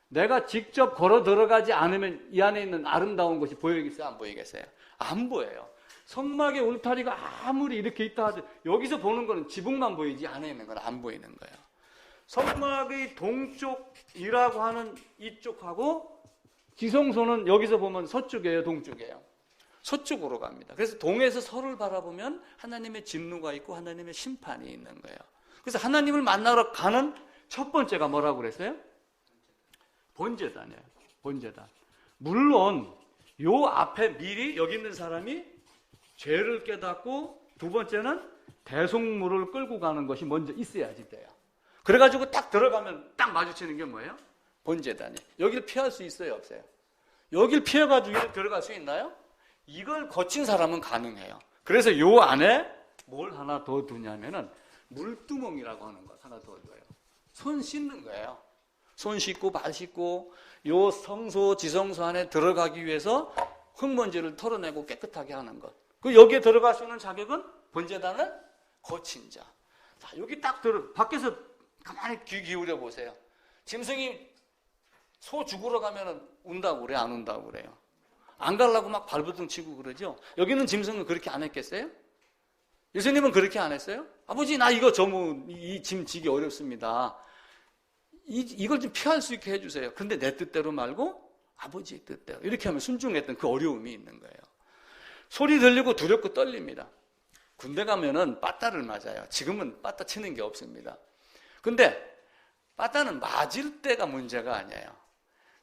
내가 직접 걸어 들어가지 않으면 이 안에 있는 아름다운 것이 보이겠어요, 안 보이겠어요? 안 보여요. 성막의 울타리가 아무리 이렇게 있다 하도 여기서 보는 거는 지붕만 보이지 안에 있는 건 안 보이는 거예요. 성막의 동쪽이라고 하는 이쪽하고 지성소는 여기서 보면 서쪽이에요, 동쪽이에요? 서쪽으로 갑니다. 그래서 동에서 서를 바라보면 하나님의 진노가 있고 하나님의 심판이 있는 거예요. 그래서 하나님을 만나러 가는 첫 번째가 뭐라고 그랬어요? 번제단이에요. 번제단. 물론 요 앞에 미리 여기 있는 사람이 죄를 깨닫고 두 번째는 대속물을 끌고 가는 것이 먼저 있어야지 돼요. 그래가지고 딱 들어가면 딱 마주치는 게 뭐예요? 번제단이에요. 여기를 피할 수 있어요, 없어요? 여기를 피해가지고 여기 들어갈 수 있나요? 이걸 거친 사람은 가능해요. 그래서 요 안에 뭘 하나 더 두냐면은 물두멍이라고 하는 것 하나 더 둬요. 손 씻는 거예요. 손 씻고 발 씻고 요 성소, 지성소 안에 들어가기 위해서 흙먼지를 털어내고 깨끗하게 하는 것. 그 여기에 들어갈 수 있는 자격은 번제단을 거친 자. 자, 여기 딱 밖에서 가만히 귀 기울여 보세요. 짐승이 소 죽으러 가면은 운다고 그래, 안 운다고 그래요? 안 가려고 막 발버둥 치고 그러죠? 여기는 짐승은 그렇게 안 했겠어요? 예수님은 그렇게 안 했어요? 아버지, 나 이거 이 짐 지기 어렵습니다. 이걸 좀 피할 수 있게 해주세요. 그런데 내 뜻대로 말고 아버지의 뜻대로. 이렇게 하면 순종했던 그 어려움이 있는 거예요. 소리 들리고 두렵고 떨립니다. 군대 가면은 빠따를 맞아요. 지금은 빠따 치는 게 없습니다. 근데 빠따는 맞을 때가 문제가 아니에요.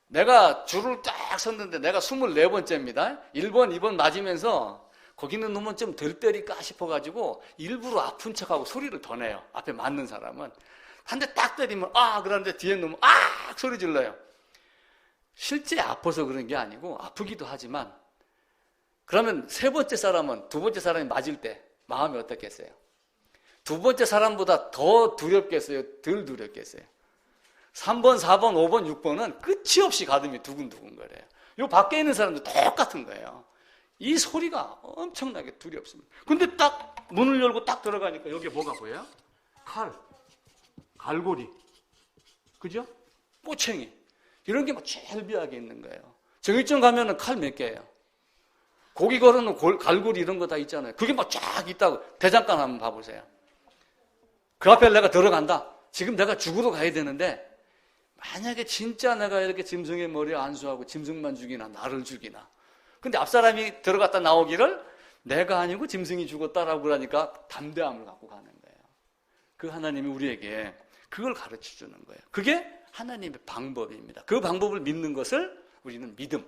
내가 줄을 딱 섰는데 내가 24번째입니다. 1번, 2번 맞으면서 거기는 놈은 좀 덜 때릴까 싶어가지고 일부러 아픈 척하고 소리를 더 내요. 앞에 맞는 사람은. 한 대 딱 때리면 그러는데 뒤에 놈은 소리 질러요. 실제 아파서 그런 게 아니고 아프기도 하지만 그러면 세 번째 사람은 두 번째 사람이 맞을 때 마음이 어떻겠어요? 두 번째 사람보다 더 두렵겠어요? 덜 두렵겠어요? 3번, 4번, 5번, 6번은 끝이 없이 가슴이 두근두근거려요. 요 밖에 있는 사람도 똑같은 거예요. 이 소리가 엄청나게 두렵습니다. 근데 딱 문을 열고 딱 들어가니까 여기에 뭐가 보여요? 칼, 갈고리, 그죠? 꼬챙이 이런 게 막 절비하게 있는 거예요. 정육점 가면은 칼 몇 개예요? 고기 걸어놓은 갈고리 이런 거 다 있잖아요. 그게 막 쫙 있다고. 대장간 한번 봐보세요. 그 앞에 내가 들어간다. 지금 내가 죽으러 가야 되는데 만약에 진짜 내가 이렇게 짐승의 머리에 안수하고 짐승만 죽이나 나를 죽이나. 근데 앞사람이 들어갔다 나오기를 내가 아니고 짐승이 죽었다라고 그러니까 담대함을 갖고 가는 거예요. 그 하나님이 우리에게 그걸 가르쳐 주는 거예요. 그게 하나님의 방법입니다. 그 방법을 믿는 것을 우리는 믿음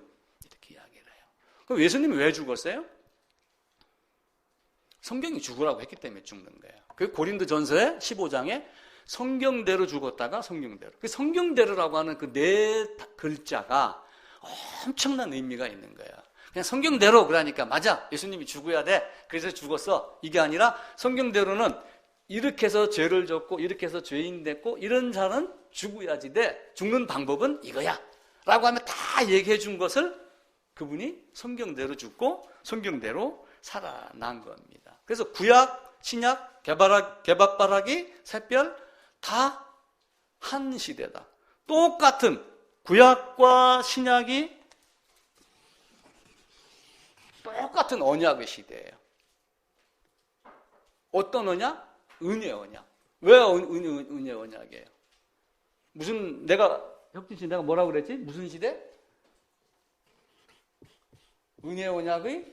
이렇게 이야기를 해요. 그럼 예수님이 왜 죽었어요? 성경이 죽으라고 했기 때문에 죽는 거예요. 그 고린도전서의 15장에 성경대로 죽었다가 성경대로. 그 성경대로라고 하는 그 네 글자가 엄청난 의미가 있는 거예요. 그냥 성경대로 그러니까 맞아. 예수님이 죽어야 돼. 그래서 죽었어. 이게 아니라 성경대로는 이렇게 해서 죄를 졌고 이렇게 해서 죄인 됐고 이런 자는 죽어야지 돼. 죽는 방법은 이거야. 라고 하면 다 얘기해 준 것을 그분이 성경대로 죽고 성경대로 살아난 겁니다. 그래서 구약, 신약, 개박바라기, 샛별 다 한 시대다. 똑같은 구약과 신약이 똑같은 언약의 시대예요. 어떤 언약? 은혜 언약. 왜 은혜 언약이에요? 무슨 혁진 씨 내가 뭐라고 그랬지? 무슨 시대? 은혜 언약의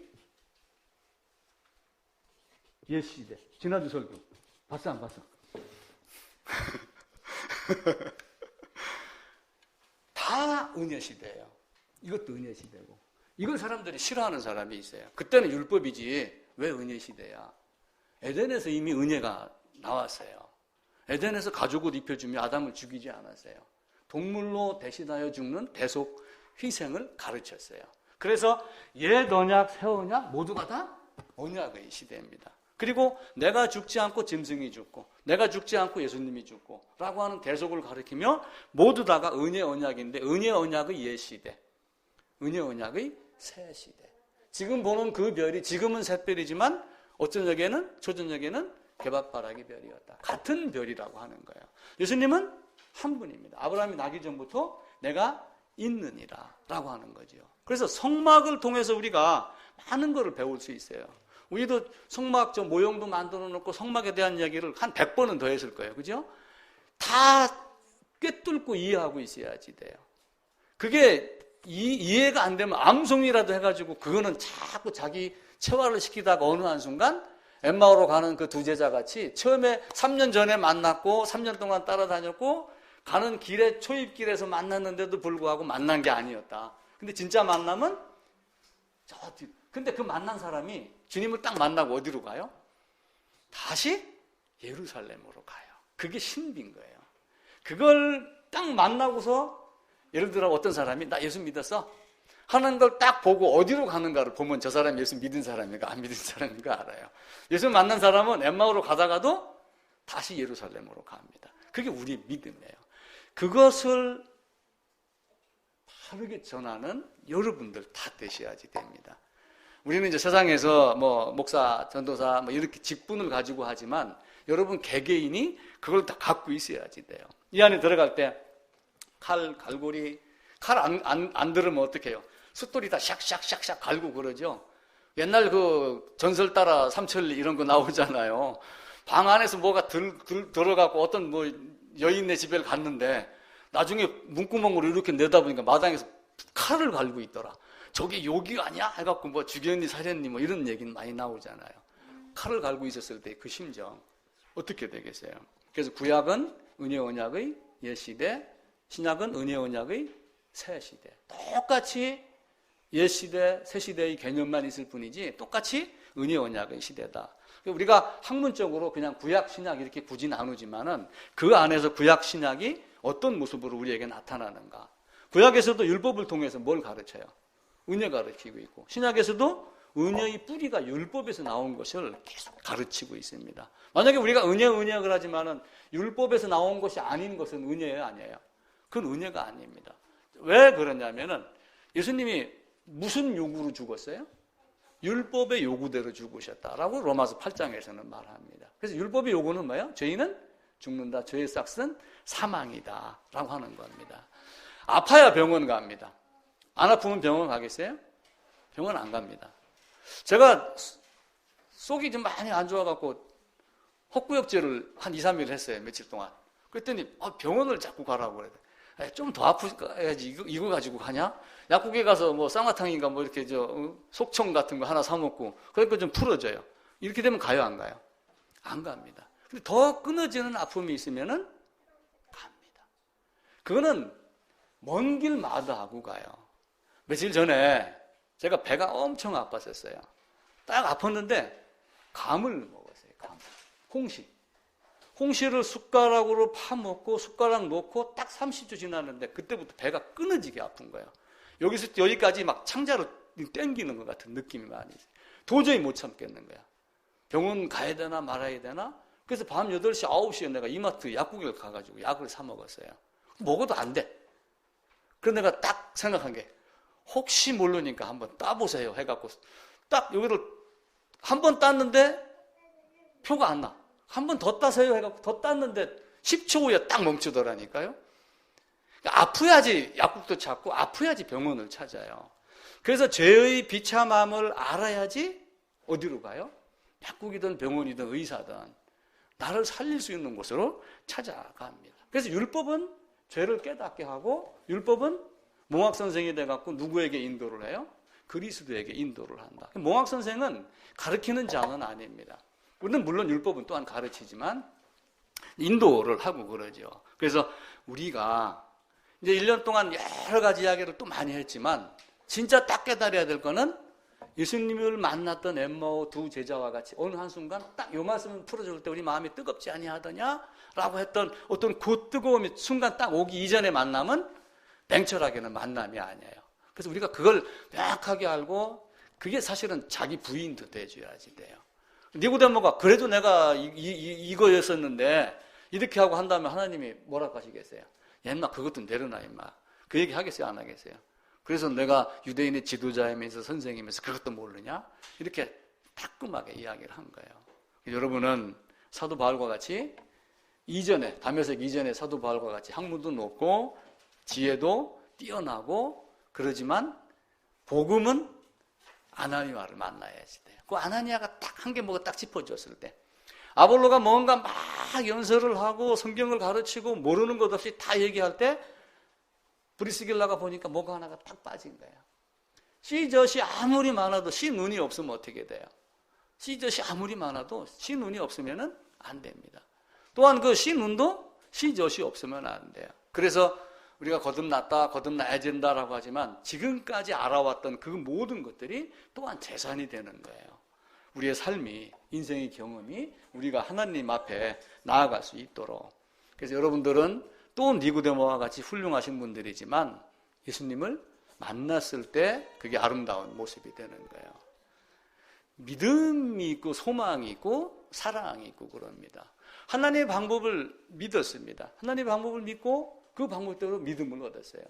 옛 시대. 지난주 설교 봤어 안 봤어? 다 은혜 시대예요. 이것도 은혜 시대고. 이걸 사람들이 싫어하는 사람이 있어요. 그때는 율법이지 왜 은혜 시대야? 에덴에서 이미 은혜가 나왔어요. 에덴에서 가죽을 입혀주며 아담을 죽이지 않았어요. 동물로 대신하여 죽는 대속 희생을 가르쳤어요. 그래서 옛 언약, 새 언약 모두가 다 언약의 시대입니다. 그리고 내가 죽지 않고 짐승이 죽고 내가 죽지 않고 예수님이 죽고 라고 하는 대속을 가리키며 모두 다가 은혜 언약인데 은혜 언약의 옛 시대, 은혜 언약의 새 시대. 지금 보는 그 별이 지금은 샛별이지만 어쩌녁에는 초저녁에는 개박바라기 별이었다. 같은 별이라고 하는 거예요. 예수님은 한 분입니다. 아브라함이 나기 전부터 내가 있느니라 라고 하는 거죠. 그래서 성막을 통해서 우리가 많은 것을 배울 수 있어요. 우리도 성막 모형도 만들어 놓고 성막에 대한 이야기를 한 100번은 더 했을 거예요. 그죠? 다 꿰뚫고 이해하고 있어야지 돼요. 그게 이해가 안 되면 암송이라도 해가지고 그거는 자꾸 자기 체화를 시키다가 어느 한순간 엠마오로 가는 그 두 제자 같이 처음에 3년 전에 만났고 3년 동안 따라다녔고 가는 길에 초입길에서 만났는데도 불구하고 만난 게 아니었다. 근데 진짜 만남은 저 뒤. 근데 그 만난 사람이 주님을 딱 만나고 어디로 가요? 다시 예루살렘으로 가요. 그게 신비인 거예요. 그걸 딱 만나고서 예를 들어 어떤 사람이 나 예수 믿었어? 하는 걸 딱 보고 어디로 가는가를 보면 저 사람이 예수 믿은 사람인가 안 믿은 사람인가 알아요. 예수 만난 사람은 엠마오로 가다가도 다시 예루살렘으로 갑니다. 그게 우리의 믿음이에요. 그것을 바르게 전하는 여러분들 다 되셔야지 됩니다. 우리는 이제 세상에서 목사, 전도사 이렇게 직분을 가지고 하지만 여러분 개개인이 그걸 다 갖고 있어야지 돼요. 이 안에 들어갈 때 갈고리, 칼 안 들으면 어떻게 해요? 숫돌이 다 샥샥샥샥 갈고 그러죠. 옛날 그 전설 따라 삼천리 이런 거 나오잖아요. 방 안에서 뭐가 들어가고 어떤 여인네 집에 갔는데 나중에 문구멍으로 이렇게 내다보니까 마당에서 칼을 갈고 있더라. 저게 욕이 아니야? 해갖고 죽였니 살했니 이런 얘기는 많이 나오잖아요. 칼을 갈고 있었을 때 그 심정 어떻게 되겠어요? 그래서 구약은 은혜 언약의 옛 시대, 신약은 은혜 언약의 새 시대. 똑같이 옛 시대, 새 시대의 개념만 있을 뿐이지 똑같이 은혜 언약의 시대다. 우리가 학문적으로 그냥 구약, 신약 이렇게 굳이 나누지만은 그 안에서 구약, 신약이 어떤 모습으로 우리에게 나타나는가. 구약에서도 율법을 통해서 뭘 가르쳐요? 은혜 가르치고 있고 신약에서도 은혜의 뿌리가 율법에서 나온 것을 계속 가르치고 있습니다. 만약에 우리가 은혜를 하지만은 율법에서 나온 것이 아닌 것은 은혜예요, 아니에요? 그건 은혜가 아닙니다. 왜 그러냐면은 예수님이 무슨 요구로 죽었어요? 율법의 요구대로 죽으셨다라고 로마서 8장에서는 말합니다. 그래서 율법의 요구는 뭐예요? 죄인은 죽는다. 죄의 삭은 사망이다 라고 하는 겁니다. 아파야 병원 갑니다. 안 아프면 병원 가겠어요? 병원 안 갑니다. 제가 속이 좀 많이 안 좋아갖고 헛구역질을 한 2, 3일 했어요. 며칠 동안. 그랬더니 병원을 자꾸 가라고 그래요. 좀 더 아프야지 이거 가지고 가냐? 약국에 가서 뭐 쌍화탕인가 뭐 이렇게 속청 같은 거 하나 사 먹고 그러니까 좀 풀어져요. 이렇게 되면 가요, 안 가요? 안 갑니다. 근데 더 끊어지는 아픔이 있으면은 갑니다. 그거는 먼 길 마다하고 가요. 며칠 전에 제가 배가 엄청 아팠었어요. 딱 아팠는데 감을 먹었어요. 감. 홍시를 숟가락으로 파먹고 숟가락 놓고 딱 30초 지났는데 그때부터 배가 끊어지게 아픈 거예요. 여기서 여기까지 막 창자로 땡기는 것 같은 느낌이 많이 있어요. 도저히 못 참겠는 거야. 병원 가야 되나 말아야 되나? 그래서 밤 8시, 9시에 내가 이마트 약국에 가가지고 약을 사 먹었어요. 먹어도 안 돼. 그래서 내가 딱 생각한 게 혹시 모르니까 한번 따보세요 해갖고 딱 여기를 한 번 땄는데 표가 안 나. 한 번 더 따세요 해갖고 더 땄는데 10초 후에 딱 멈추더라니까요. 아파야지 약국도 찾고 아파야지 병원을 찾아요. 그래서 죄의 비참함을 알아야지 어디로 가요? 약국이든 병원이든 의사든 나를 살릴 수 있는 곳으로 찾아갑니다. 그래서 율법은 죄를 깨닫게 하고 율법은 몽학선생이 돼갖고 누구에게 인도를 해요? 그리스도에게 인도를 한다. 몽학선생은 가르치는 자는 아닙니다. 우리는 물론 율법은 또한 가르치지만 인도를 하고 그러죠. 그래서 우리가 이제 1년 동안 여러 가지 이야기를 또 많이 했지만 진짜 딱 깨달아야 될 거는 예수님을 만났던 엠마오 두 제자와 같이 어느 한순간 딱 요 말씀을 풀어줄 때 우리 마음이 뜨겁지 아니하더냐? 라고 했던 어떤 그 뜨거움이 순간 딱 오기 이전의 만남은 냉철하게는 만남이 아니에요. 그래서 우리가 그걸 명확하게 알고 그게 사실은 자기 부인도 돼줘야지 돼요. 니고데모가 그래도 내가 이거였었는데 이렇게 하고 한다면 하나님이 뭐라고 하시겠어요? 야 임마 그것도 내려놔 임마. 그 얘기 하겠어요 안 하겠어요? 그래서 내가 유대인의 지도자이면서 선생이면서 그것도 모르냐? 이렇게 따끔하게 이야기를 한 거예요. 여러분은 사도 바울과 같이 이전에 다메섹 이전에 사도 바울과 같이 학문도 높고 지혜도 뛰어나고 그러지만 복음은 아나니아를 만나야지 돼요. 그 아나니아가 딱 한 개 뭐가 딱 짚어줬을 때 아볼로가 뭔가 막 연설을 하고 성경을 가르치고 모르는 것 없이 다 얘기할 때 브리스길라가 보니까 뭐가 하나가 딱 빠진 거예요. 씨젖이 아무리 많아도 씨 눈이 없으면 어떻게 돼요? 씨젖이 아무리 많아도 씨 눈이 없으면 안 됩니다. 또한 그 씨 눈도 씨젖이 없으면 안 돼요. 그래서 우리가 거듭났다, 거듭나야 된다라고 하지만 지금까지 알아왔던 그 모든 것들이 또한 재산이 되는 거예요. 우리의 삶이, 인생의 경험이 우리가 하나님 앞에 나아갈 수 있도록. 그래서 여러분들은 또 니고데모와 같이 훌륭하신 분들이지만 예수님을 만났을 때 그게 아름다운 모습이 되는 거예요. 믿음이 있고 소망이 있고 사랑이 있고 그럽니다. 하나님의 방법을 믿었습니다. 하나님의 방법을 믿고 그 방법대로 믿음을 얻었어요.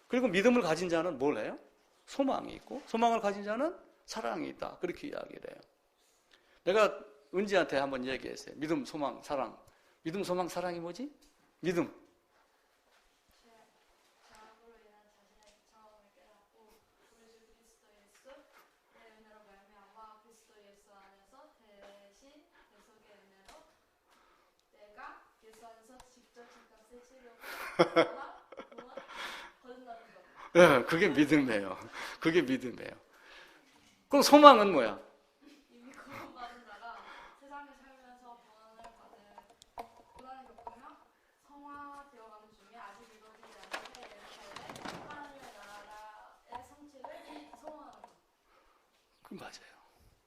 그리고 믿음을 가진 자는 뭘 해요? 소망이 있고 소망을 가진 자는 사랑이 있다. 그렇게 이야기를 해요. 내가 은지한테 한번 얘기했어요. 믿음, 소망, 사랑. 믿음, 소망, 사랑이 뭐지? 믿음. 네, 그게 믿음이에요. 그게 믿음이에요. 그럼 소망은 뭐야? 이미 구원받은 자가 세상에 살면서 고난을 겪으며 성화되어가는 중에 아직 이루어지지 않은 삶에 하나님의 나라의 성취를 소망하는 것. 그럼 맞아요.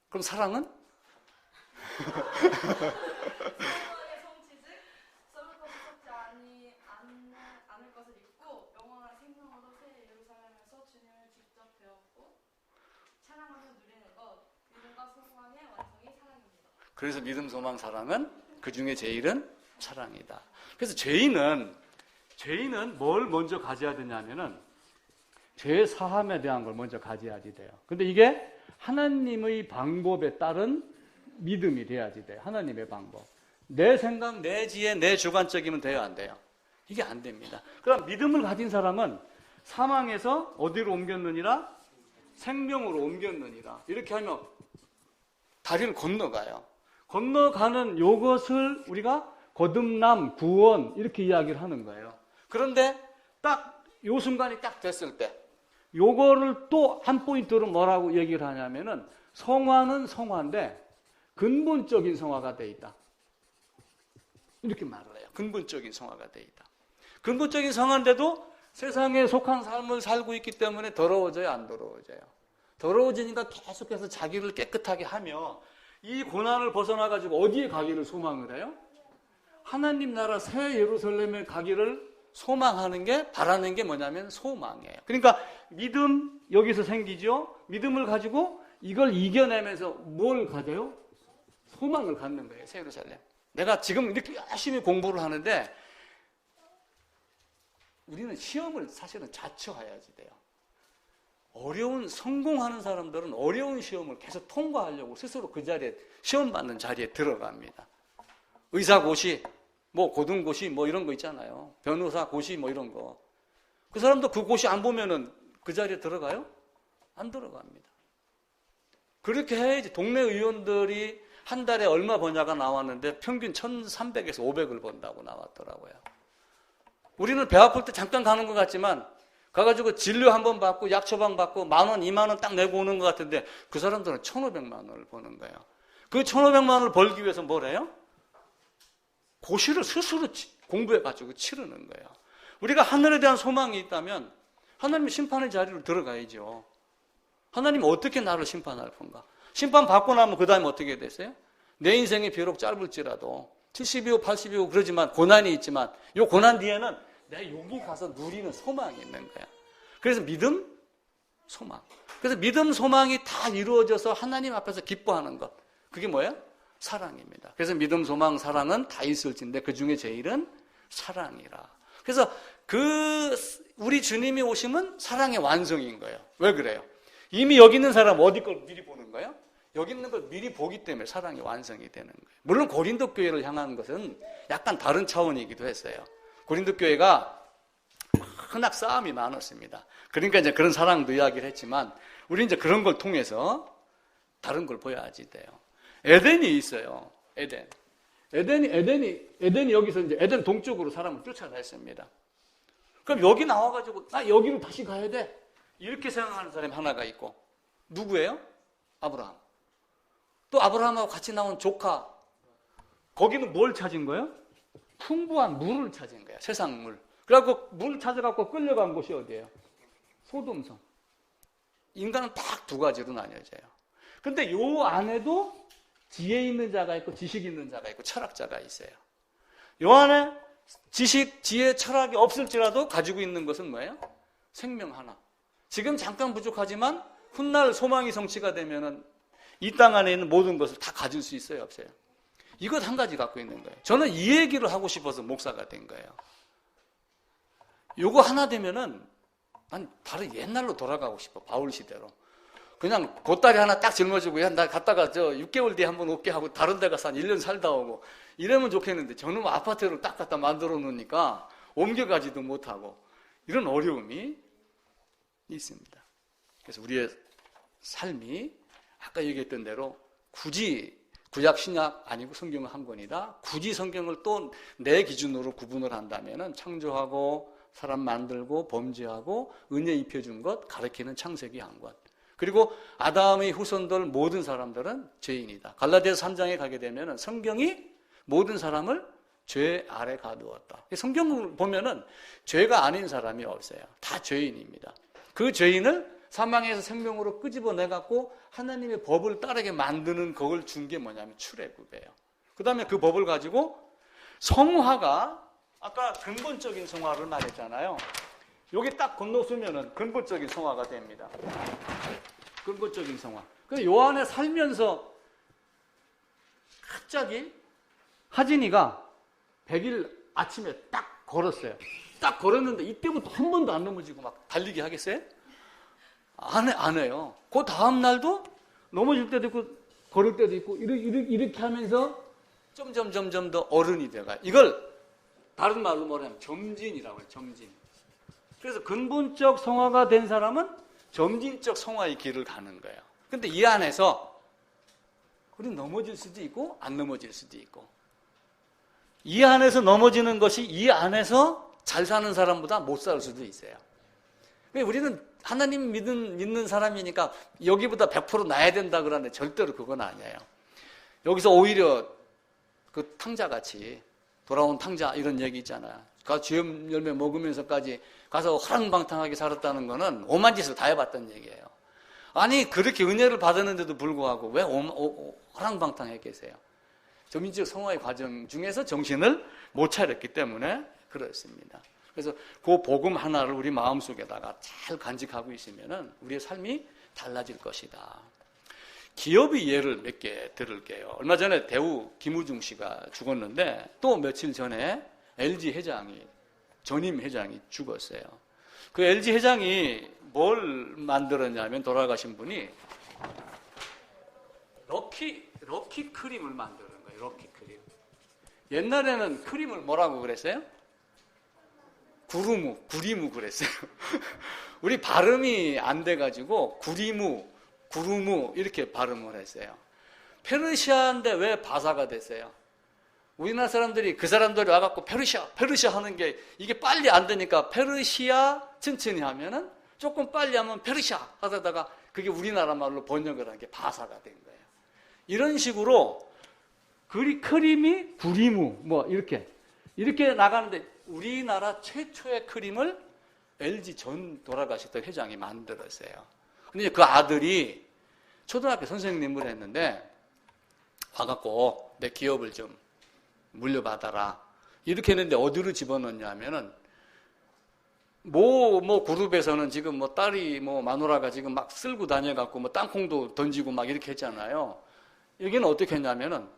그럼 사랑은? 소망의 성취즉 썩을 것을 썩지 않을 것을 입고 영원한 생명으로 새 예루살렘에서 주님을 직접 배웠고 찬양하며 누리는 것. 믿음과 소망의 완성이 사랑입니다. 그래서 믿음, 소망, 사랑은 그 중에 제일은 사랑이다. 그래서 죄인은 뭘 먼저 가져야 되냐면은 죄 사함에 대한 걸 먼저 가져야지 돼요. 근데 이게 하나님의 방법에 따른 믿음이 돼야지 돼요. 하나님의 방법. 내 생각, 내 지혜, 내 주관적이면 돼요, 안 돼요? 이게 안 됩니다. 그럼 믿음을 가진 사람은 사망에서 어디로 옮겼느니라? 생명으로 옮겼느니라. 이렇게 하면 다리를 건너가요. 건너가는 요것을 우리가 거듭남, 구원 이렇게 이야기를 하는 거예요. 그런데 딱 요 순간이 딱 됐을 때 요거를 또 한 포인트로 뭐라고 얘기를 하냐면은 성화는 성화인데 근본적인 성화가 돼 있다. 이렇게 말을 해요. 근본적인 성화가 돼 있다. 근본적인 성화인데도 세상에 속한 삶을 살고 있기 때문에 더러워져요, 안 더러워져요? 더러워지니까 계속해서 자기를 깨끗하게 하며 이 고난을 벗어나가지고 어디에 가기를 소망을 해요? 하나님 나라 새 예루살렘에 가기를 소망하는 게, 바라는 게 뭐냐면 소망이에요. 그러니까 믿음 여기서 생기죠. 믿음을 가지고 이걸 이겨내면서 뭘 가져요? 소망을 갖는 거예요. 새 예루살렘. 내가 지금 이렇게 열심히 공부를 하는데 우리는 시험을 사실은 자처해야지 돼요. 성공하는 사람들은 어려운 시험을 계속 통과하려고 스스로 그 자리에, 시험 받는 자리에 들어갑니다. 의사고시, 뭐 고등고시 뭐 이런 거 있잖아요. 변호사 고시 뭐 이런 거. 그 사람도 그 고시 안 보면은 그 자리에 들어가요? 안 들어갑니다. 그렇게 해야지. 동네 의원들이 한 달에 얼마 버냐가 나왔는데 평균 1,300에서 500을 번다고 나왔더라고요. 우리는 배 아플 때 잠깐 가는 것 같지만 가가지고 진료 한 번 받고 약 처방 받고 10,000원, 20,000원 딱 내고 오는 것 같은데 그 사람들은 1,500만 원을 버는 거예요. 그 1,500만 원을 벌기 위해서 뭘 해요? 고시를 스스로 공부해가지고 치르는 거예요. 우리가 하늘에 대한 소망이 있다면 하나님의 심판의 자리로 들어가야죠. 하나님은 어떻게 나를 심판할 건가? 심판 받고 나면 그 다음에 어떻게 됐어요? 내 인생이 비록 짧을지라도 70이고 80이고 그러지만 고난이 있지만 이 고난 뒤에는 내가 여기 가서 누리는 소망이 있는 거야. 그래서 믿음, 소망. 그래서 믿음, 소망이 다 이루어져서 하나님 앞에서 기뻐하는 것. 그게 뭐예요? 사랑입니다. 그래서 믿음, 소망, 사랑은 다 있을진데 그 중에 제일은 사랑이라. 그래서 우리 주님이 오심은 사랑의 완성인 거예요. 왜 그래요? 이미 여기 있는 사람 어디 걸 미리 보는 거예요? 여기 있는 걸 미리 보기 때문에 사랑이 완성이 되는 거예요. 물론 고린도 교회를 향한 것은 약간 다른 차원이기도 했어요. 고린도 교회가 흔악 싸움이 많았습니다. 그러니까 이제 그런 사랑도 이야기를 했지만 우리 이제 그런 걸 통해서 다른 걸 보여야지 돼요. 에덴이 있어요. 에덴이 여기서 이제 에덴 동쪽으로 사람을 쫓아냈습니다. 그럼 여기 나와가지고 나 여기로 다시 가야 돼. 이렇게 생각하는 사람이 하나가 있고 누구예요? 아브라함. 또 아브라함하고 같이 나온 조카. 거기는 뭘 찾은 거예요? 풍부한 물을 찾은 거예요. 세상 물. 그래갖고 물 찾아갖고 끌려간 곳이 어디예요? 소돔성. 인간은 딱 두 가지로 나뉘어져요. 근데 요 안에도 지혜 있는 자가 있고 지식 있는 자가 있고 철학자가 있어요. 요 안에 지식, 지혜, 철학이 없을지라도 가지고 있는 것은 뭐예요? 생명 하나. 지금 잠깐 부족하지만 훗날 소망이 성취가 되면은 이 땅 안에 있는 모든 것을 다 가질 수 있어요, 없어요? 이것 한 가지 갖고 있는 거예요. 저는 이 얘기를 하고 싶어서 목사가 된 거예요. 요거 하나 되면은 난 바로 옛날로 돌아가고 싶어. 바울 시대로. 그냥 보따리 하나 딱 짊어지고 야, 나 갔다가 6개월 뒤에 한번 올게 하고 다른 데 가서 한 1년 살다 오고 이러면 좋겠는데 저는 아파트를 딱 갖다 만들어 놓으니까 옮겨가지도 못하고 이런 어려움이 있습니다. 그래서 우리의 삶이 아까 얘기했던 대로 굳이 구약 신약 아니고 성경은 한 권이다. 굳이 성경을 또 내 기준으로 구분을 한다면은 창조하고 사람 만들고 범죄하고 은혜 입혀준 것 가르치는 창세기 한 권. 그리고 아담의 후손들 모든 사람들은 죄인이다. 갈라디아서 3장에 가게 되면은 성경이 모든 사람을 죄 아래 가두었다. 성경을 보면은 죄가 아닌 사람이 없어요. 다 죄인입니다. 그 죄인을 사망에서 생명으로 끄집어내갖고 하나님의 법을 따르게 만드는 그걸 준 게 뭐냐면 출애굽이에요. 그 다음에 그 법을 가지고 성화가 아까 근본적인 성화를 말했잖아요. 여기 딱 건너서면은 근본적인 성화가 됩니다. 근본적인 성화. 그래서 요 안에 살면서 갑자기 하진이가 100일 아침에 딱 걸었어요. 딱 걸었는데 이때부터 한 번도 안 넘어지고 막 달리기 하겠어요? 안 해요. 그 다음 날도 넘어질 때도 있고 걸을 때도 있고 이렇게 하면서 점점 더 어른이 돼가요. 이걸 다른 말로 뭐냐면 점진이라고 해요. 점진. 그래서 근본적 성화가 된 사람은 점진적 성화의 길을 가는 거예요. 근데 이 안에서 우리는 넘어질 수도 있고 안 넘어질 수도 있고, 이 안에서 넘어지는 것이 이 안에서 잘 사는 사람보다 못 살 수도 있어요. 우리는 하나님 믿는 사람이니까 여기보다 100% 나야 된다 그러는데 절대로 그건 아니에요. 여기서 오히려 그 탕자같이 돌아온 탕자 이런 얘기 있잖아요. 주염 열매 먹으면서까지 가서 허랑방탕하게 살았다는 거는 오만 짓을 다 해봤다는 얘기예요. 아니 그렇게 은혜를 받았는데도 불구하고 왜 허랑방탕해 계세요? 점진적 성화의 과정 중에서 정신을 못 차렸기 때문에 그렇습니다. 그래서 그 복음 하나를 우리 마음속에다가 잘 간직하고 있으면 우리의 삶이 달라질 것이다. 기업의 예를 몇 개 들을게요. 얼마 전에 대우 김우중 씨가 죽었는데 또 며칠 전에 LG 회장이, 전임 회장이 죽었어요. 그 LG 회장이 뭘 만들었냐면 돌아가신 분이 럭키 크림을 만드는 거예요. 럭키 크림. 옛날에는 크림을 뭐라고 그랬어요? 구리무 그랬어요. 우리 발음이 안 돼가지고 구루무 이렇게 발음을 했어요. 페르시아인데 왜 바사가 됐어요? 우리나라 사람들이 그 사람들이 와갖고 페르시아 하는 게 이게 빨리 안 되니까 페르시아 천천히 하면은 조금 빨리 하면 페르시아 하다가 그게 우리나라 말로 번역을 한 게 바사가 된 거예요. 이런 식으로 크림이 구리무 뭐 이렇게 나가는데 우리나라 최초의 크림을 LG 전 돌아가셨던 회장이 만들었어요. 근데 그 아들이 초등학교 선생님을 했는데 와갖고 내 기업을 좀 물려받아라 이렇게 했는데 어디로 집어넣냐면은 뭐 그룹에서는 지금 뭐 딸이 뭐 마누라가 지금 막 쓸고 다녀갖고 뭐 땅콩도 던지고 막 이렇게 했잖아요. 여기는 어떻게 했냐면은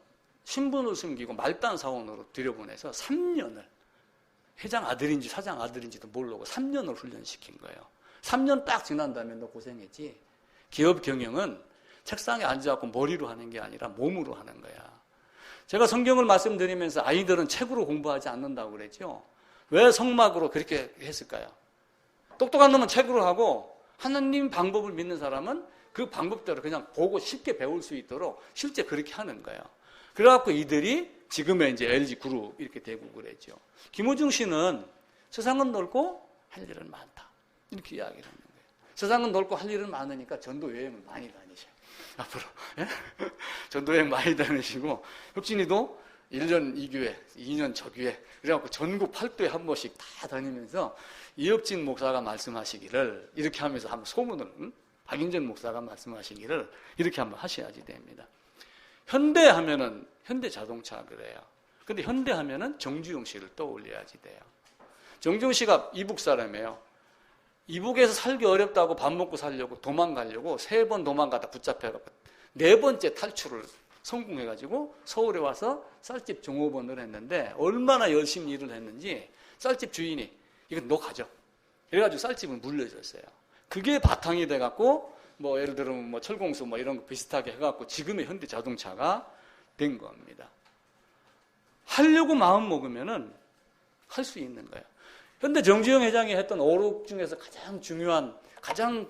신분을 숨기고 말단 사원으로 들여보내서 3년을 회장 아들인지 사장 아들인지도 모르고 3년을 훈련시킨 거예요. 3년 딱 지난 다음에 너 고생했지. 기업 경영은 책상에 앉아갖고 머리로 하는 게 아니라 몸으로 하는 거야. 제가 성경을 말씀드리면서 아이들은 책으로 공부하지 않는다고 그랬죠. 왜 성막으로 그렇게 했을까요? 똑똑한 놈은 책으로 하고 하나님 방법을 믿는 사람은 그 방법대로 그냥 보고 쉽게 배울 수 있도록 실제 그렇게 하는 거예요. 그래갖고 이들이 지금의 이제 LG 그룹 이렇게 되고 그랬죠. 김호중 씨는 세상은 넓고 할 일은 많다. 이렇게 이야기를 하는 거예요. 세상은 넓고 할 일은 많으니까 전도 여행을 많이 다니셔요. 앞으로. 예? 전도 여행 많이 다니시고, 혁진이도 1년 이 교회, 2년 저 교회, 그래갖고 전국 8도에 한 번씩 다 다니면서 이혁진 목사가 말씀하시기를 이렇게 하면서 한번 소문을, 박인전 목사가 말씀하시기를 이렇게 한번 하셔야지 됩니다. 현대 하면은 현대 자동차 그래요. 근데 현대 하면은 정주영 씨를 떠올려야지 돼요. 정주영 씨가 이북 사람이에요. 이북에서 살기 어렵다고 밥 먹고 살려고 도망가려고 3번 도망가다 붙잡혀갖고 4번째 탈출을 성공해가지고 서울에 와서 쌀집 종업원을 했는데 얼마나 열심히 일을 했는지 쌀집 주인이 이건 너 가져. 그래가지고 쌀집을 물려줬어요. 그게 바탕이 돼갖고 뭐 예를 들면 뭐 철공소 뭐 이런 거 비슷하게 해갖고 지금의 현대 자동차가 된 겁니다. 하려고 마음 먹으면은 할 수 있는 거예요. 현대 정주영 회장이 했던 오륙 중에서 가장 중요한, 가장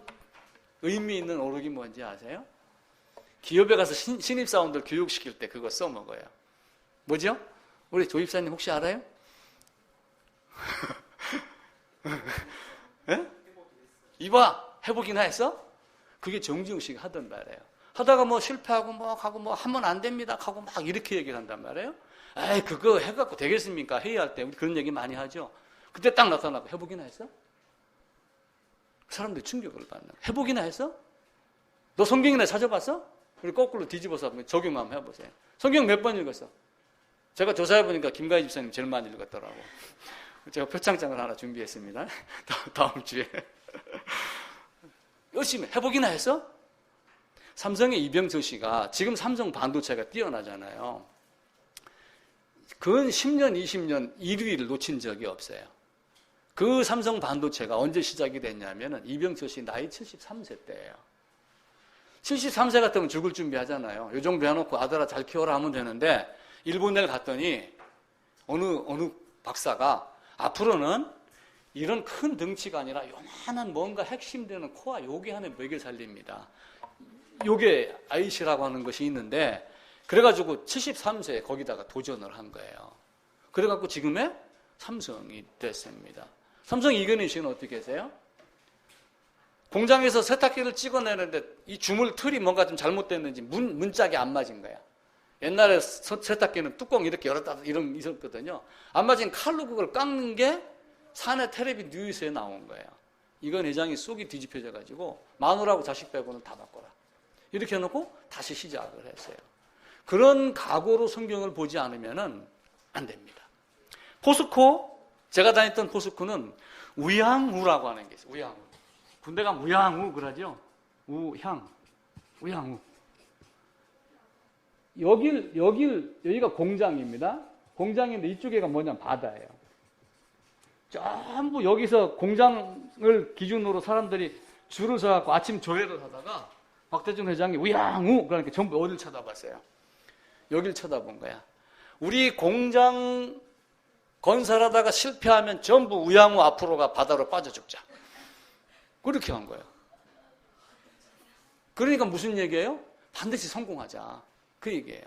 의미 있는 오륙이 뭔지 아세요? 기업에 가서 신입사원들 교육시킬 때 그거 써먹어요. 뭐죠? 우리 조입사님 혹시 알아요? 예? 이봐, 해보기나 했어? 그게 정주영 씨가 하던 말이에요. 하다가 뭐 실패하고 뭐 하고 뭐 하면 안 됩니다 하고 막 이렇게 얘기를 한단 말이에요. 에이, 그거 해갖고 되겠습니까? 회의할 때 우리 그런 얘기 많이 하죠. 그때 딱 나타나고 해보기나 했어? 사람들이 충격을 받는 거예요. 해보기나 했어? 너 성경이나 찾아봤어? 우리 거꾸로 뒤집어서 적용 한번 해보세요. 성경 몇 번 읽었어? 제가 조사해보니까 김가희 집사님 제일 많이 읽었더라고. 제가 표창장을 하나 준비했습니다. 다음 주에. 열심히 해보기나 했어? 삼성의 이병철 씨가 지금 삼성 반도체가 뛰어나잖아요. 근 10년, 20년 1위를 놓친 적이 없어요. 그 삼성 반도체가 언제 시작이 됐냐면은 이병철 씨 나이 73세 때예요. 73세 같으면 죽을 준비하잖아요. 요 정도 해놓고 아들아 잘 키워라 하면 되는데 일본에 갔더니 어느 박사가 앞으로는 이런 큰 덩치가 아니라 요만한 뭔가 핵심되는 코와 요게 하면 먹여 살립니다. 요게 IC라고 하는 것이 있는데 그래가지고 73세에 거기다가 도전을 한 거예요. 그래갖고 지금의 삼성이 됐습니다. 삼성 이건희 씨는 어떻게 계세요? 공장에서 세탁기를 찍어내는데 이 주물 틀이 뭔가 좀 잘못됐는지 문짝이 안 맞은 거야. 옛날에 세탁기는 뚜껑 이렇게 열었다 이런 있었거든요. 안 맞은 칼로 그걸 깎는 게 사내 텔레비 뉴스에 나온 거예요. 이건 회장이 쏙이 뒤집혀져 가지고 마누라하고 자식 빼고는 다 바꿔라. 이렇게 해놓고 다시 시작을 했어요. 그런 각오로 성경을 보지 않으면 안 됩니다. 포스코, 제가 다녔던 포스코는 우양우라고 하는 게 있어요. 우양우. 군대 가면 우양우 그러죠. 우양우. 여기가 공장입니다. 공장인데 이쪽에가 뭐냐면 바다예요. 전부 여기서 공장을 기준으로 사람들이 줄을 서갖고 아침 조회를 하다가 박대중 회장이 우양우 그러니까 전부 어딜 쳐다봤어요. 여길 쳐다본 거야. 우리 공장 건설하다가 실패하면 전부 우양우 앞으로가 바다로 빠져 죽자. 그렇게 한 거예요. 그러니까 무슨 얘기예요? 반드시 성공하자. 그 얘기예요.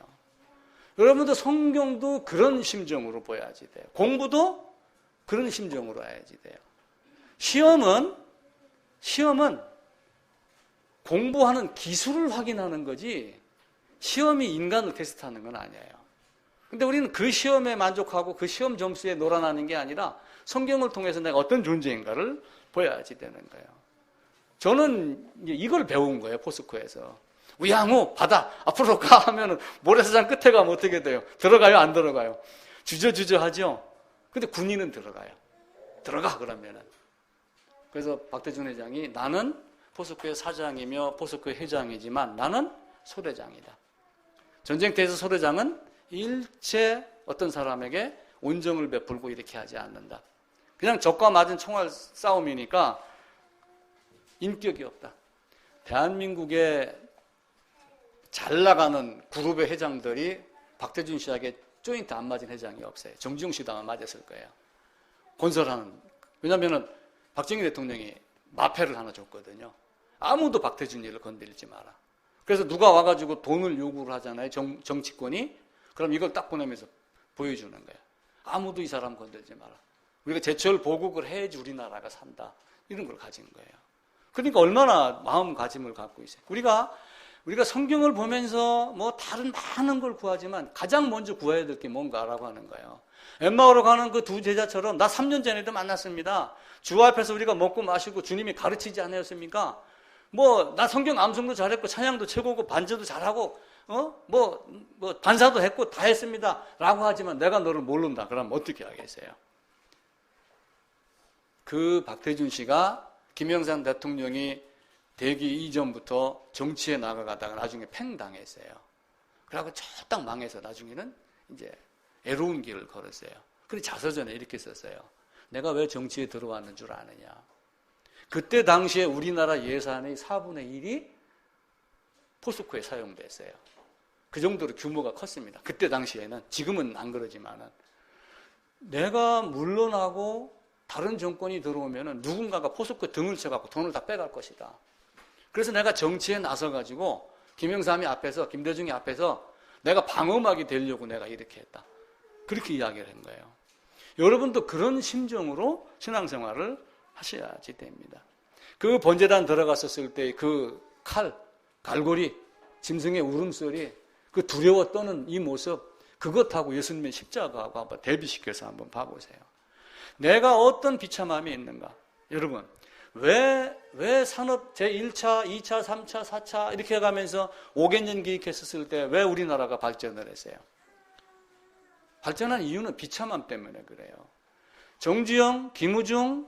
여러분도 성경도 그런 심정으로 보야지 돼요. 공부도 그런 심정으로 해야지 돼요. 시험은 공부하는 기술을 확인하는 거지 시험이 인간을 테스트하는 건 아니에요. 근데 우리는 그 시험에 만족하고 그 시험 점수에 놀아나는 게 아니라 성경을 통해서 내가 어떤 존재인가를 보여야지 되는 거예요. 저는 이걸 배운 거예요. 포스코에서. 우양우 바다 앞으로 가 하면은 모래사장 끝에 가면 어떻게 돼요? 들어가요? 안 들어가요? 주저주저 하죠? 근데 군인은 들어가요. 들어가 그러면은. 그래서 박대중 회장이 나는 포스코의 사장이며 포스코의 회장이지만 나는 소대장이다. 전쟁터에서 소대장은 일체 어떤 사람에게 온정을 베풀고 이렇게 하지 않는다. 그냥 적과 맞은 총알 싸움이니까 인격이 없다. 대한민국의 잘 나가는 그룹의 회장들이 박대중 씨에게 조인트 안 맞은 회장이 없어요. 정주영 씨도 아마 맞았을 거예요. 건설하는. 왜냐하면 박정희 대통령이 마패를 하나 줬거든요. 아무도 박대준이를 건드리지 마라. 그래서 누가 와가지고 돈을 요구를 하잖아요. 정치권이. 그럼 이걸 딱 보내면서 보여주는 거예요. 아무도 이 사람 건드리지 마라. 우리가 제철 보국을 해야지 우리나라가 산다. 이런 걸 가진 거예요. 그러니까 얼마나 마음가짐을 갖고 있어요. 우리가 성경을 보면서 뭐 다른 많은 걸 구하지만 가장 먼저 구해야 될 게 뭔가라고 하는 거예요. 엠마오로 가는 그 두 제자처럼 나 3년 전에도 만났습니다. 주 앞에서 우리가 먹고 마시고 주님이 가르치지 않았습니까? 뭐 나 성경 암송도 잘했고 찬양도 최고고 반주도 잘하고 뭐 반사도 했고 다 했습니다. 라고 하지만 내가 너를 모른다. 그럼 어떻게 하겠어요? 그 박태준 씨가 김영삼 대통령이 되기 이전부터 정치에 나가다가 나중에 팽당했어요. 그래갖고 딱 망해서 나중에는 이제 애로운 길을 걸었어요. 그런데 자서전에 이렇게 썼어요. 내가 왜 정치에 들어왔는 줄 아느냐. 그때 당시에 우리나라 예산의 4분의 1이 포스코에 사용됐어요. 그 정도로 규모가 컸습니다. 그때 당시에는. 지금은 안 그러지만은. 내가 물러나고 다른 정권이 들어오면은 누군가가 포스코 등을 쳐갖고 돈을 다 빼갈 것이다. 그래서 내가 정치에 나서가지고 김영삼이 앞에서, 김대중이 앞에서 내가 방어막이 되려고 내가 이렇게 했다. 그렇게 이야기를 한 거예요. 여러분도 그런 심정으로 신앙생활을 하셔야지 됩니다. 그 번제단 들어갔었을 때 그 칼, 갈고리, 짐승의 울음소리, 그 두려워 떠는 이 모습, 그것하고 예수님의 십자가하고 한번 대비시켜서 한번 봐보세요. 내가 어떤 비참함이 있는가? 여러분, 왜 산업 제1차, 2차, 3차, 4차 이렇게 해가면서 5개년 계획했었을 때 왜 우리나라가 발전을 했어요? 발전한 이유는 비참함 때문에 그래요. 정주영, 김우중,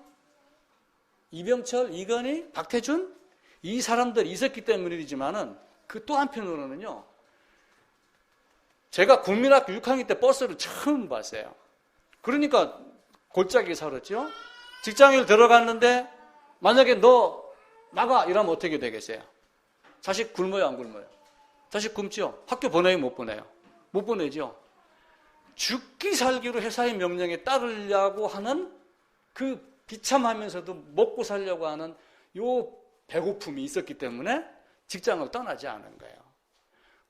이병철, 이건희, 박태준 이 사람들이 있었기 때문이지만은 그 또 한편으로는요. 제가 국민학교 6학년 때 버스를 처음 봤어요. 그러니까 골짜기에 살았죠. 직장을 들어갔는데 만약에 너 나가 이러면 어떻게 되겠어요? 자식 굶어요, 안 굶어요? 자식 굶죠? 학교 보내요, 못 보내요? 못 보내죠. 죽기 살기로 회사의 명령에 따르려고 하는 그 비참하면서도 먹고 살려고 하는 요 배고픔이 있었기 때문에 직장을 떠나지 않은 거예요.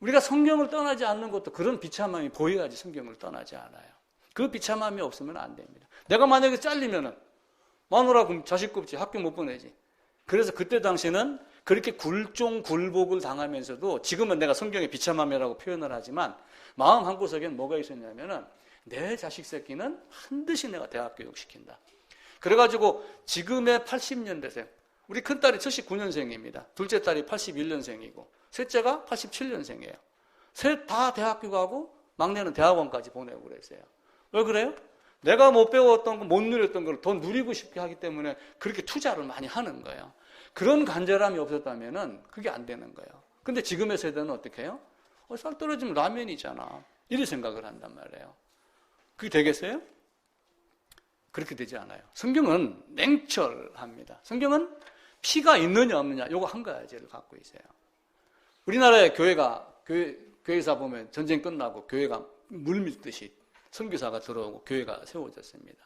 우리가 성경을 떠나지 않는 것도 그런 비참함이 보여야지 성경을 떠나지 않아요. 그 비참함이 없으면 안 됩니다. 내가 만약에 잘리면은 마누라 자식 굽지 학교 못 보내지. 그래서 그때 당시에는 그렇게 굴종굴복을 당하면서도 지금은 내가 성경의 비참함이라고 표현을 하지만 마음 한구석에는 뭐가 있었냐면은 내 자식 새끼는 반드시 내가 대학 교육시킨다. 그래가지고 지금의 80년대생, 우리 큰딸이 79년생입니다. 둘째 딸이 81년생이고 셋째가 87년생이에요. 셋 다 대학교 가고 막내는 대학원까지 보내고 그랬어요. 왜 그래요? 내가 못 배웠던 거, 못 누렸던 걸 더 누리고 싶게 하기 때문에 그렇게 투자를 많이 하는 거예요. 그런 간절함이 없었다면 그게 안 되는 거예요. 근데 지금의 세대는 어떻게 해요? 쌀 떨어지면 라면이잖아. 이렇게 생각을 한단 말이에요. 그게 되겠어요? 그렇게 되지 않아요. 성경은 냉철합니다. 성경은 피가 있느냐 없느냐 요거 한 가지를 갖고 있어요. 우리나라의 교회사 보면 전쟁 끝나고 교회가 물밀듯이 선교사가 들어오고 교회가 세워졌습니다.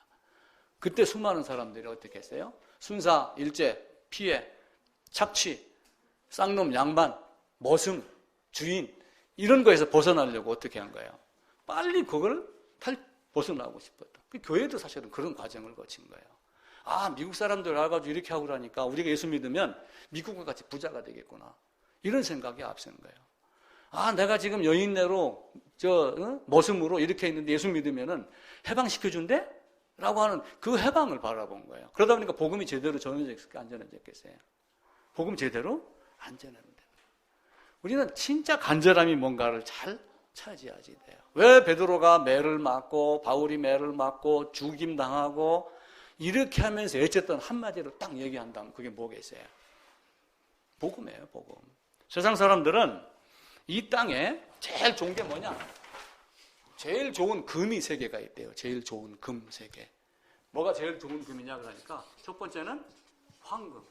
그때 수많은 사람들이 어떻게 했어요? 순사, 일제, 피해, 착취, 쌍놈, 양반, 머슴, 주인 이런 거에서 벗어나려고 어떻게 한 거예요? 빨리 그걸 벗어나고 싶었다. 교회도 사실은 그런 과정을 거친 거예요. 아, 미국 사람들 와가지고 이렇게 하고 그러니까 우리가 예수 믿으면 미국과 같이 부자가 되겠구나. 이런 생각이 앞선 거예요. 아, 내가 지금 여인네로 머슴으로 이렇게 있는데 예수 믿으면은 해방시켜준대? 라고 하는 그 해방을 바라본 거예요. 그러다 보니까 복음이 제대로 전해졌을까 안 전해졌겠어요? 복음 제대로 안 전해졌는데. 우리는 진짜 간절함이 뭔가를 잘 차지하지 돼요. 왜 베드로가 매를 맞고 바울이 매를 맞고 죽임 당하고 이렇게 하면서 어쨌든 한마디로 딱 얘기한다면 그게 뭐겠어요? 복음이에요, 복음. 세상 사람들은 이 땅에 제일 좋은 게 뭐냐? 제일 좋은 금이 세 개가 있대요. 제일 좋은 금 세 개. 뭐가 제일 좋은 금이냐 그러니까 첫 번째는 황금.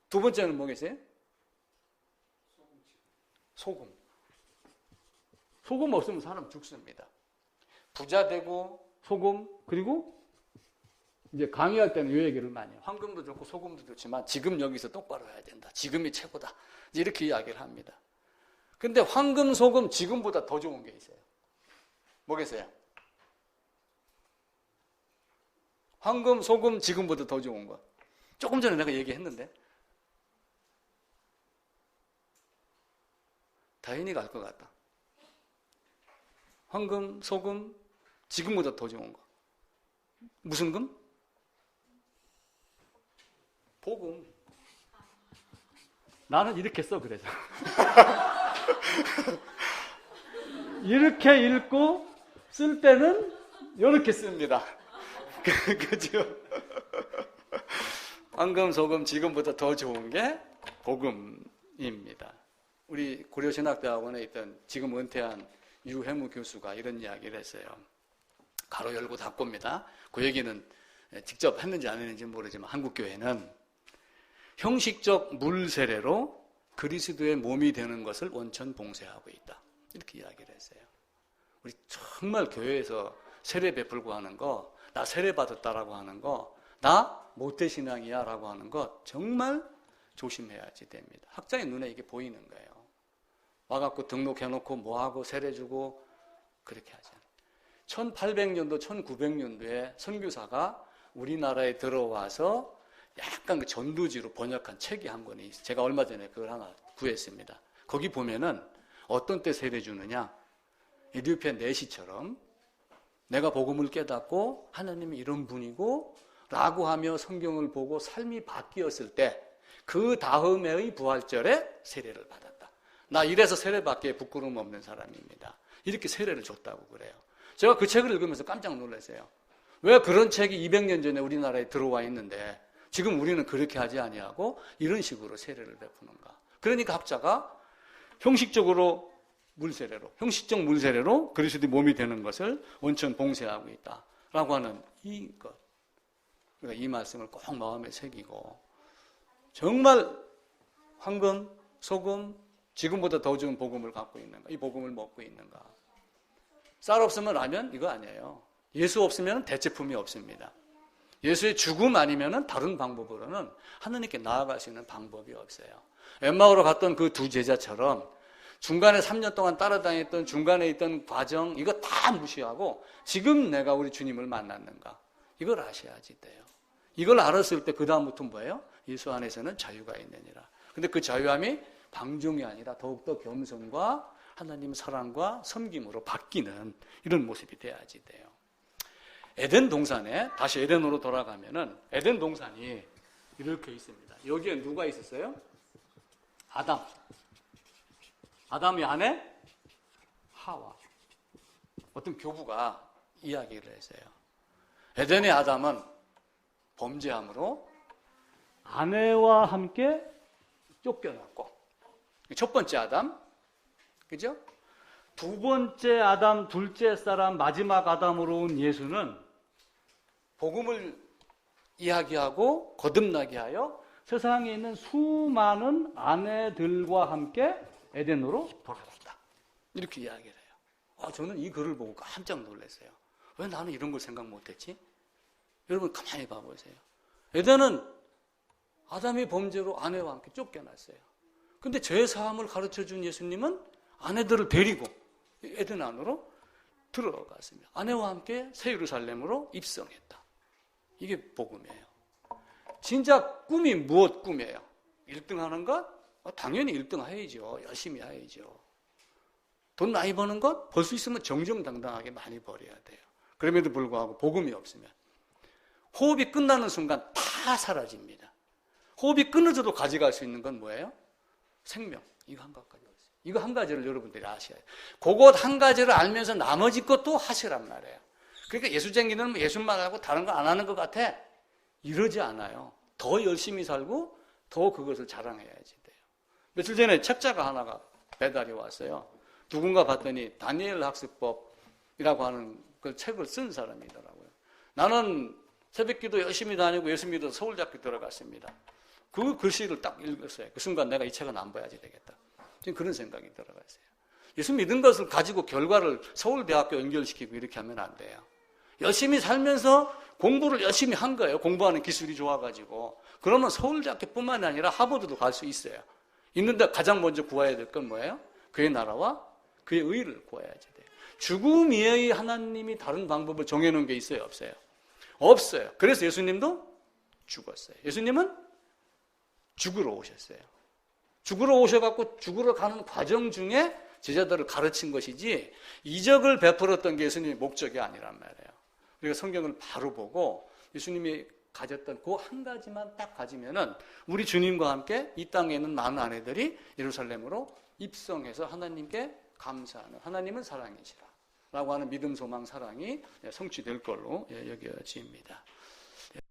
두 번째는 뭐겠어요? 소금. 소금 없으면 사람 죽습니다. 부자 되고 소금 그리고 이제 강의할 때는 이 얘기를 많이 해요. 황금도 좋고 소금도 좋지만 지금 여기서 똑바로 해야 된다. 지금이 최고다. 이렇게 이야기를 합니다. 근데 황금, 소금 지금보다 더 좋은 게 있어요. 뭐겠어요? 황금, 소금 지금보다 더 좋은 거. 조금 전에 내가 얘기했는데 다인이가 알 것 같다. 황금, 소금 지금보다 더 좋은 거. 무슨 금? 복음. 나는 이렇게 써 그래서 이렇게 읽고 쓸 때는 이렇게 씁니다. 그죠? 황금, 소금 지금보다 더 좋은 게 복음입니다. 우리 고려신학대학원에 있던 지금 은퇴한 유해무 교수가 이런 이야기를 했어요. 가로 열고 닫고입니다. 그 얘기는 직접 했는지 안 했는지 모르지만 한국교회는 형식적 물 세례로 그리스도의 몸이 되는 것을 원천 봉쇄하고 있다. 이렇게 이야기를 했어요. 우리 정말 교회에서 세례 베풀고 하는 거, 나 세례 받았다라고 하는 거, 나 모태신앙이야 라고 하는 거 정말 조심해야지 됩니다. 학자의 눈에 이게 보이는 거예요. 와갖고 등록해놓고 뭐하고 세례 주고 그렇게 하지 않아요. 1800년도, 1900년도에 선교사가 우리나라에 들어와서 약간 그 전두지로 번역한 책이 한 권이 있어요. 제가 얼마 전에 그걸 하나 구했습니다. 거기 보면은 어떤 때 세례 주느냐? 에티오피아 내시처럼 내가 복음을 깨닫고 하나님이 이런 분이고 라고 하며 성경을 보고 삶이 바뀌었을 때 그 다음에의 부활절에 세례를 받았다. 나 이래서 세례받기에 부끄러움 없는 사람입니다. 이렇게 세례를 줬다고 그래요. 제가 그 책을 읽으면서 깜짝 놀랐어요. 왜 그런 책이 200년 전에 우리나라에 들어와 있는데 지금 우리는 그렇게 하지 아니하고 이런 식으로 세례를 베푸는가. 그러니까 학자가 형식적으로 물세례로, 형식적 물세례로 그리스도의 몸이 되는 것을 원천 봉쇄하고 있다라고 하는 이것. 그러니까 이 말씀을 꼭 마음에 새기고 정말 황금, 소금, 지금보다 더 좋은 복음을 갖고 있는가? 이 복음을 먹고 있는가? 쌀 없으면 라면? 이거 아니에요. 예수 없으면 대체품이 없습니다. 예수의 죽음 아니면 다른 방법으로는 하나님께 나아갈 수 있는 방법이 없어요. 엠마오로 갔던 그 두 제자처럼 중간에 3년 동안 따라다녔던 중간에 있던 과정 이거 다 무시하고 지금 내가 우리 주님을 만났는가 이걸 아셔야지 돼요. 이걸 알았을 때 그 다음부터 뭐예요? 예수 안에서는 자유가 있느니라. 근데 그 자유함이 방종이 아니라 더욱더 겸손과 하나님 사랑과 섬김으로 바뀌는 이런 모습이 돼야지 돼요. 에덴 동산에 다시 에덴으로 돌아가면은 에덴 동산이 이렇게 있습니다. 여기에 누가 있었어요? 아담이 아내 하와. 어떤 교부가 이야기를 했어요. 에덴의 아담은 범죄함으로 아내와 함께 쫓겨났고 첫 번째 아담, 그죠? 두 번째 아담, 둘째 사람, 마지막 아담으로 온 예수는 복음을 이야기하고 거듭나게 하여 세상에 있는 수많은 아내들과 함께 에덴으로 돌아갔다. 이렇게 이야기를 해요. 저는 이 글을 보고 깜짝 놀랐어요. 왜 나는 이런 걸 생각 못했지? 여러분 가만히 봐보세요. 에덴은 아담의 범죄로 아내와 함께 쫓겨났어요. 근데 죄사함을 가르쳐준 예수님은 아내들을 데리고 에덴 안으로 들어갔습니다. 아내와 함께 새 예루살렘으로 입성했다. 이게 복음이에요. 진짜 꿈이 무엇 꿈이에요? 1등 하는 것? 당연히 1등 해야죠. 열심히 해야죠. 돈 많이 버는 것? 벌 수 있으면 정정당당하게 많이 벌어야 돼요. 그럼에도 불구하고 복음이 없으면 호흡이 끝나는 순간 다 사라집니다. 호흡이 끊어져도 가져갈 수 있는 건 뭐예요? 생명. 이거 한 가지까지 있어요. 이거 한 가지를 여러분들이 아셔야 돼요. 그것 한 가지를 알면서 나머지 것도 하시란 말이에요. 그러니까 예수쟁이는 예수만 하고 다른 거 안 하는 것 같아. 이러지 않아요. 더 열심히 살고 더 그것을 자랑해야지 돼요. 며칠 전에 책자가 하나가 배달이 왔어요. 누군가 봤더니 다니엘 학습법이라고 하는 그 책을 쓴 사람이더라고요. 나는 새벽기도 열심히 다니고 예수 믿어서 서울대학교 들어갔습니다. 그 글씨를 딱 읽었어요. 그 순간 내가 이 책은 안 봐야지 되겠다. 지금 그런 생각이 들어갔어요. 예수 믿은 것을 가지고 결과를 서울대학교 연결시키고 이렇게 하면 안 돼요. 열심히 살면서 공부를 열심히 한 거예요. 공부하는 기술이 좋아가지고. 그러면 서울대학교뿐만 아니라 하버드도 갈 수 있어요. 있는데 가장 먼저 구해야 될 건 뭐예요? 그의 나라와 그의 의를 구해야지 돼요. 죽음 이외의 하나님이 다른 방법을 정해놓은 게 있어요? 없어요? 없어요. 그래서 예수님도 죽었어요. 예수님은 죽으러 오셨어요. 죽으러 오셔갖고 죽으러 가는 과정 중에 제자들을 가르친 것이지 이적을 베풀었던 게 예수님의 목적이 아니란 말이에요. 우리가 성경을 바로 보고 예수님이 가졌던 그 한 가지만 딱 가지면은 우리 주님과 함께 이 땅에 있는 많은 아내들이 예루살렘으로 입성해서 하나님께 감사하는 하나님은 사랑이시라 라고 하는 믿음, 소망, 사랑이 성취될 걸로 여겨집니다.